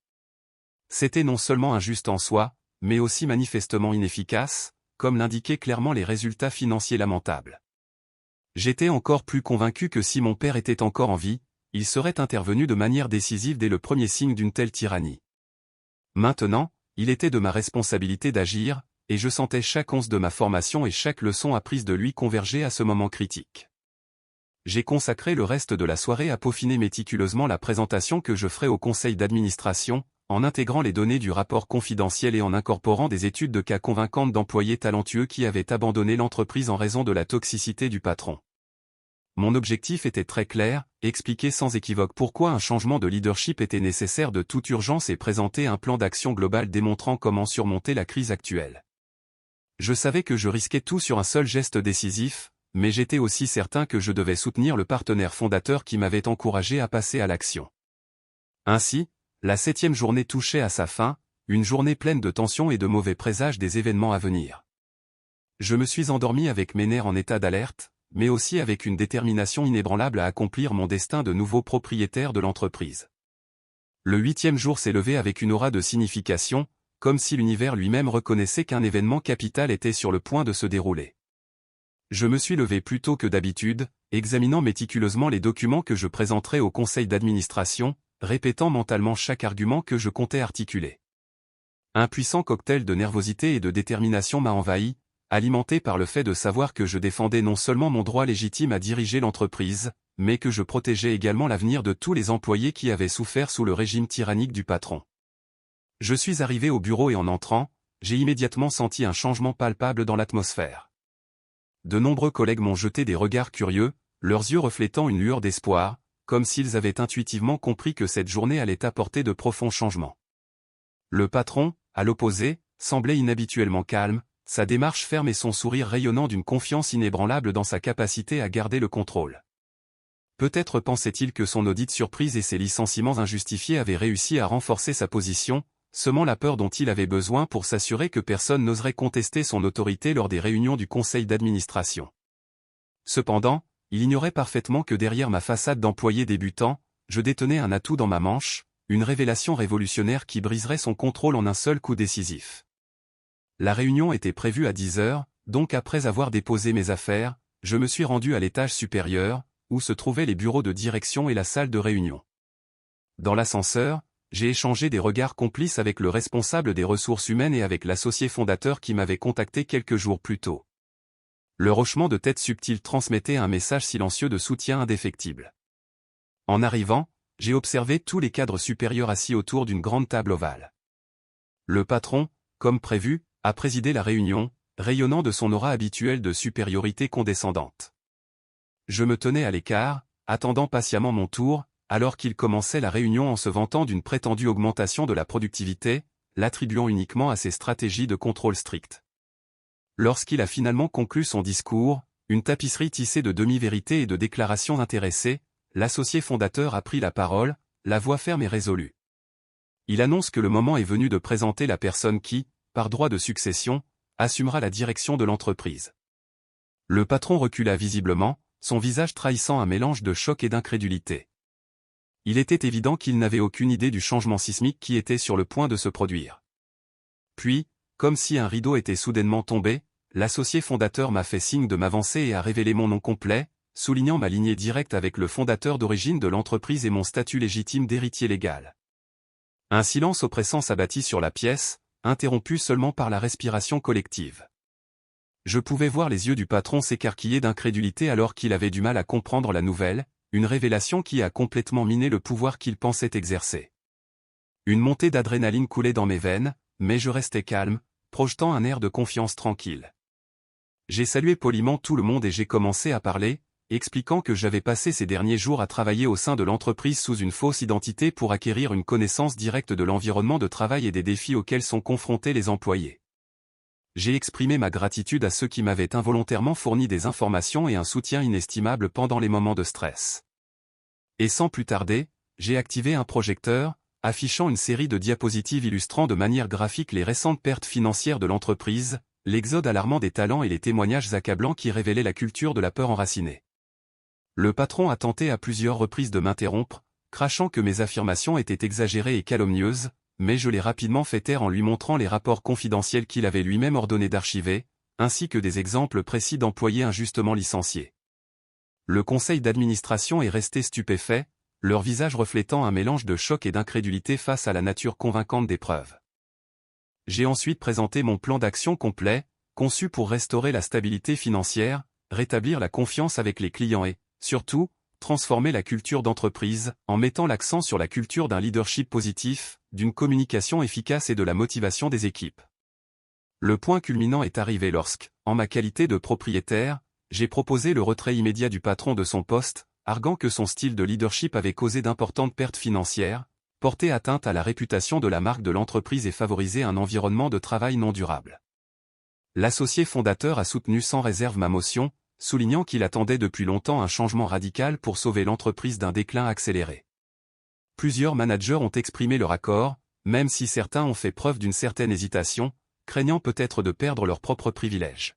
C'était non seulement injuste en soi, mais aussi manifestement inefficace, comme l'indiquaient clairement les résultats financiers lamentables. J'étais encore plus convaincu que si mon père était encore en vie, il serait intervenu de manière décisive dès le premier signe d'une telle tyrannie. Maintenant, il était de ma responsabilité d'agir, et je sentais chaque once de ma formation et chaque leçon apprise de lui converger à ce moment critique. J'ai consacré le reste de la soirée à peaufiner méticuleusement la présentation que je ferai au conseil d'administration, en intégrant les données du rapport confidentiel et en incorporant des études de cas convaincantes d'employés talentueux qui avaient abandonné l'entreprise en raison de la toxicité du patron. Mon objectif était très clair, expliquer sans équivoque pourquoi un changement de leadership était nécessaire de toute urgence et présenter un plan d'action global démontrant comment surmonter la crise actuelle. Je savais que je risquais tout sur un seul geste décisif, mais j'étais aussi certain que je devais soutenir le partenaire fondateur qui m'avait encouragé à passer à l'action. Ainsi, la 7e journée touchait à sa fin, une journée pleine de tensions et de mauvais présages des événements à venir. Je me suis endormi avec mes nerfs en état d'alerte, mais aussi avec une détermination inébranlable à accomplir mon destin de nouveau propriétaire de l'entreprise. Le 8e jour s'est levé avec une aura de signification, comme si l'univers lui-même reconnaissait qu'un événement capital était sur le point de se dérouler. Je me suis levé plus tôt que d'habitude, examinant méticuleusement les documents que je présenterais au conseil d'administration, répétant mentalement chaque argument que je comptais articuler. Un puissant cocktail de nervosité et de détermination m'a envahi, alimenté par le fait de savoir que je défendais non seulement mon droit légitime à diriger l'entreprise, mais que je protégeais également l'avenir de tous les employés qui avaient souffert sous le régime tyrannique du patron. Je suis arrivé au bureau et en entrant, j'ai immédiatement senti un changement palpable dans l'atmosphère. De nombreux collègues m'ont jeté des regards curieux, leurs yeux reflétant une lueur d'espoir, comme s'ils avaient intuitivement compris que cette journée allait apporter de profonds changements. Le patron, à l'opposé, semblait inhabituellement calme, sa démarche ferme et son sourire rayonnant d'une confiance inébranlable dans sa capacité à garder le contrôle. Peut-être pensait-il que son audit surprise et ses licenciements injustifiés avaient réussi à renforcer sa position, semant la peur dont il avait besoin pour s'assurer que personne n'oserait contester son autorité lors des réunions du conseil d'administration. Cependant, il ignorait parfaitement que derrière ma façade d'employé débutant, je détenais un atout dans ma manche, une révélation révolutionnaire qui briserait son contrôle en un seul coup décisif. La réunion était prévue à 10 heures, donc après avoir déposé mes affaires, je me suis rendu à l'étage supérieur, où se trouvaient les bureaux de direction et la salle de réunion. Dans l'ascenseur, j'ai échangé des regards complices avec le responsable des ressources humaines et avec l'associé fondateur qui m'avait contacté quelques jours plus tôt. Le hochement de tête subtil transmettait un message silencieux de soutien indéfectible. En arrivant, j'ai observé tous les cadres supérieurs assis autour d'une grande table ovale. Le patron, comme prévu, a présidé la réunion, rayonnant de son aura habituelle de supériorité condescendante. Je me tenais à l'écart, attendant patiemment mon tour, alors qu'il commençait la réunion en se vantant d'une prétendue augmentation de la productivité, l'attribuant uniquement à ses stratégies de contrôle strict. Lorsqu'il a finalement conclu son discours, une tapisserie tissée de demi-vérités et de déclarations intéressées, l'associé fondateur a pris la parole, la voix ferme et résolue. Il annonce que le moment est venu de présenter la personne qui, par droit de succession, assumera la direction de l'entreprise. Le patron recula visiblement, son visage trahissant un mélange de choc et d'incrédulité. Il était évident qu'il n'avait aucune idée du changement sismique qui était sur le point de se produire. Puis, comme si un rideau était soudainement tombé, l'associé fondateur m'a fait signe de m'avancer et a révélé mon nom complet, soulignant ma lignée directe avec le fondateur d'origine de l'entreprise et mon statut légitime d'héritier légal. Un silence oppressant s'abattit sur la pièce, interrompu seulement par la respiration collective. Je pouvais voir les yeux du patron s'écarquiller d'incrédulité alors qu'il avait du mal à comprendre la nouvelle, une révélation qui a complètement miné le pouvoir qu'il pensait exercer. Une montée d'adrénaline coulait dans mes veines, mais je restais calme, projetant un air de confiance tranquille. J'ai salué poliment tout le monde et j'ai commencé à parler, expliquant que j'avais passé ces derniers jours à travailler au sein de l'entreprise sous une fausse identité pour acquérir une connaissance directe de l'environnement de travail et des défis auxquels sont confrontés les employés. J'ai exprimé ma gratitude à ceux qui m'avaient involontairement fourni des informations et un soutien inestimable pendant les moments de stress. Et sans plus tarder, j'ai activé un projecteur, affichant une série de diapositives illustrant de manière graphique les récentes pertes financières de l'entreprise, l'exode alarmant des talents et les témoignages accablants qui révélaient la culture de la peur enracinée. Le patron a tenté à plusieurs reprises de m'interrompre, crachant que mes affirmations étaient exagérées et calomnieuses, mais je l'ai rapidement fait taire en lui montrant les rapports confidentiels qu'il avait lui-même ordonné d'archiver, ainsi que des exemples précis d'employés injustement licenciés. Le conseil d'administration est resté stupéfait, leur visage reflétant un mélange de choc et d'incrédulité face à la nature convaincante des preuves. J'ai ensuite présenté mon plan d'action complet, conçu pour restaurer la stabilité financière, rétablir la confiance avec les clients et, surtout, transformer la culture d'entreprise, en mettant l'accent sur la culture d'un leadership positif, d'une communication efficace et de la motivation des équipes. Le point culminant est arrivé lorsque, en ma qualité de propriétaire, j'ai proposé le retrait immédiat du patron de son poste, arguant que son style de leadership avait causé d'importantes pertes financières, porté atteinte à la réputation de la marque de l'entreprise et favorisé un environnement de travail non durable. L'associé fondateur a soutenu sans réserve ma motion, soulignant qu'il attendait depuis longtemps un changement radical pour sauver l'entreprise d'un déclin accéléré. Plusieurs managers ont exprimé leur accord, même si certains ont fait preuve d'une certaine hésitation, craignant peut-être de perdre leurs propres privilèges.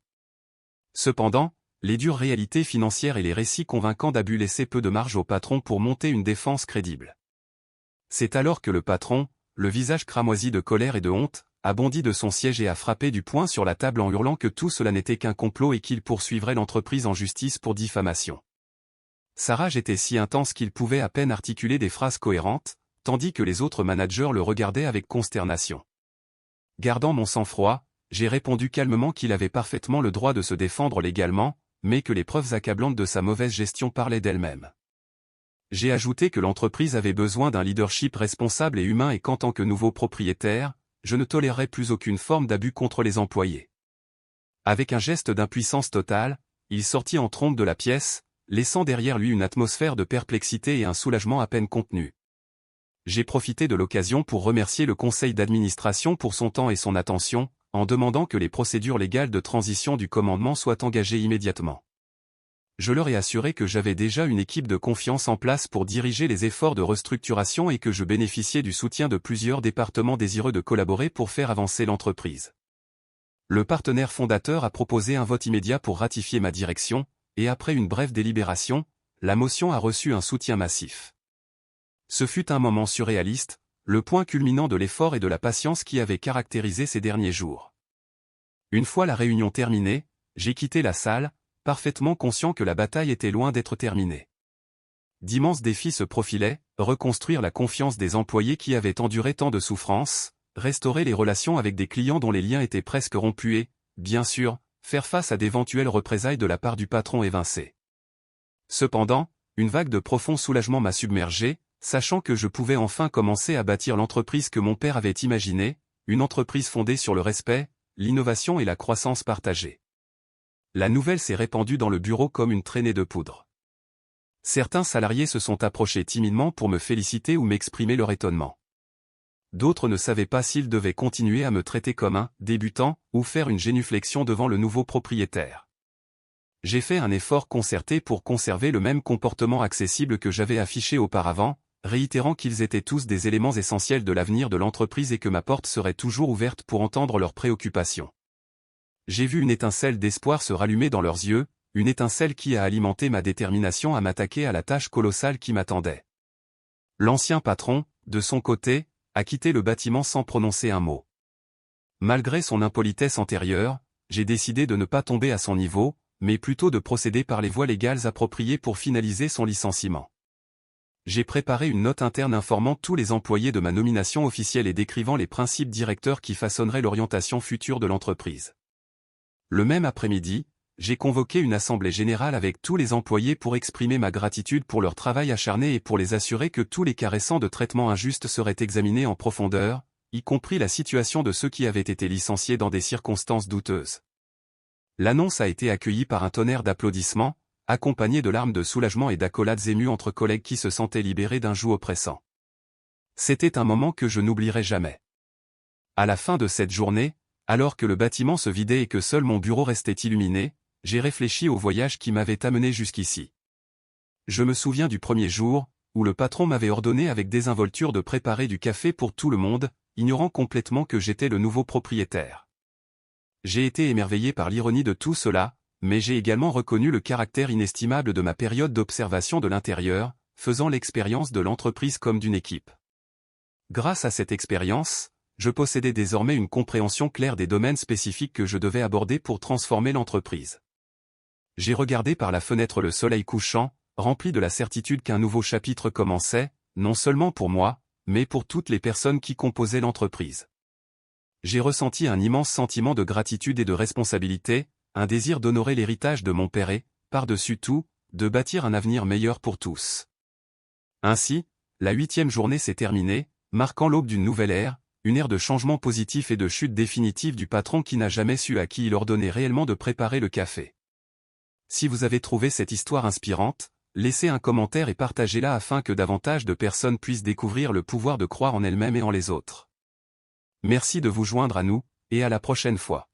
Cependant, les dures réalités financières et les récits convaincants d'abus laissaient peu de marge au patron pour monter une défense crédible. C'est alors que le patron, le visage cramoisi de colère et de honte, a bondi de son siège et a frappé du poing sur la table en hurlant que tout cela n'était qu'un complot et qu'il poursuivrait l'entreprise en justice pour diffamation. Sa rage était si intense qu'il pouvait à peine articuler des phrases cohérentes, tandis que les autres managers le regardaient avec consternation. Gardant mon sang-froid, j'ai répondu calmement qu'il avait parfaitement le droit de se défendre légalement, mais que les preuves accablantes de sa mauvaise gestion parlaient d'elles-mêmes. J'ai ajouté que l'entreprise avait besoin d'un leadership responsable et humain et qu'en tant que nouveau propriétaire, je ne tolérerais plus aucune forme d'abus contre les employés. Avec un geste d'impuissance totale, il sortit en trombe de la pièce, laissant derrière lui une atmosphère de perplexité et un soulagement à peine contenu. J'ai profité de l'occasion pour remercier le conseil d'administration pour son temps et son attention, en demandant que les procédures légales de transition du commandement soient engagées immédiatement. Je leur ai assuré que j'avais déjà une équipe de confiance en place pour diriger les efforts de restructuration et que je bénéficiais du soutien de plusieurs départements désireux de collaborer pour faire avancer l'entreprise. Le partenaire fondateur a proposé un vote immédiat pour ratifier ma direction, et après une brève délibération, la motion a reçu un soutien massif. Ce fut un moment surréaliste, le point culminant de l'effort et de la patience qui avait caractérisé ces derniers jours. Une fois la réunion terminée, j'ai quitté la salle, parfaitement conscient que la bataille était loin d'être terminée. D'immenses défis se profilaient, reconstruire la confiance des employés qui avaient enduré tant de souffrances, restaurer les relations avec des clients dont les liens étaient presque rompus et, bien sûr, faire face à d'éventuelles représailles de la part du patron évincé. Cependant, une vague de profond soulagement m'a submergé, sachant que je pouvais enfin commencer à bâtir l'entreprise que mon père avait imaginée, une entreprise fondée sur le respect, l'innovation et la croissance partagée. La nouvelle s'est répandue dans le bureau comme une traînée de poudre. Certains salariés se sont approchés timidement pour me féliciter ou m'exprimer leur étonnement. D'autres ne savaient pas s'ils devaient continuer à me traiter comme un débutant ou faire une génuflexion devant le nouveau propriétaire. J'ai fait un effort concerté pour conserver le même comportement accessible que j'avais affiché auparavant, réitérant qu'ils étaient tous des éléments essentiels de l'avenir de l'entreprise et que ma porte serait toujours ouverte pour entendre leurs préoccupations. J'ai vu une étincelle d'espoir se rallumer dans leurs yeux, une étincelle qui a alimenté ma détermination à m'attaquer à la tâche colossale qui m'attendait. L'ancien patron, de son côté, a quitté le bâtiment sans prononcer un mot. Malgré son impolitesse antérieure, j'ai décidé de ne pas tomber à son niveau, mais plutôt de procéder par les voies légales appropriées pour finaliser son licenciement. J'ai préparé une note interne informant tous les employés de ma nomination officielle et décrivant les principes directeurs qui façonneraient l'orientation future de l'entreprise. Le même après-midi, j'ai convoqué une assemblée générale avec tous les employés pour exprimer ma gratitude pour leur travail acharné et pour les assurer que tous les cas récents de traitement injuste seraient examinés en profondeur, y compris la situation de ceux qui avaient été licenciés dans des circonstances douteuses. L'annonce a été accueillie par un tonnerre d'applaudissements, accompagné de larmes de soulagement et d'accolades émues entre collègues qui se sentaient libérés d'un joug oppressant. C'était un moment que je n'oublierai jamais. À la fin de cette journée, alors que le bâtiment se vidait et que seul mon bureau restait illuminé, j'ai réfléchi au voyage qui m'avait amené jusqu'ici. Je me souviens du premier jour, où le patron m'avait ordonné avec désinvolture de préparer du café pour tout le monde, ignorant complètement que j'étais le nouveau propriétaire. J'ai été émerveillé par l'ironie de tout cela, mais j'ai également reconnu le caractère inestimable de ma période d'observation de l'intérieur, faisant l'expérience de l'entreprise comme d'une équipe. Grâce à cette expérience, je possédais désormais une compréhension claire des domaines spécifiques que je devais aborder pour transformer l'entreprise. J'ai regardé par la fenêtre le soleil couchant, rempli de la certitude qu'un nouveau chapitre commençait, non seulement pour moi, mais pour toutes les personnes qui composaient l'entreprise. J'ai ressenti un immense sentiment de gratitude et de responsabilité, un désir d'honorer l'héritage de mon père et, par-dessus tout, de bâtir un avenir meilleur pour tous. Ainsi, la 8e journée s'est terminée, marquant l'aube d'une nouvelle ère, une ère de changement positif et de chute définitive du patron qui n'a jamais su à qui il ordonnait réellement de préparer le café. Si vous avez trouvé cette histoire inspirante, laissez un commentaire et partagez-la afin que davantage de personnes puissent découvrir le pouvoir de croire en elles-mêmes et en les autres. Merci de vous joindre à nous, et à la prochaine fois.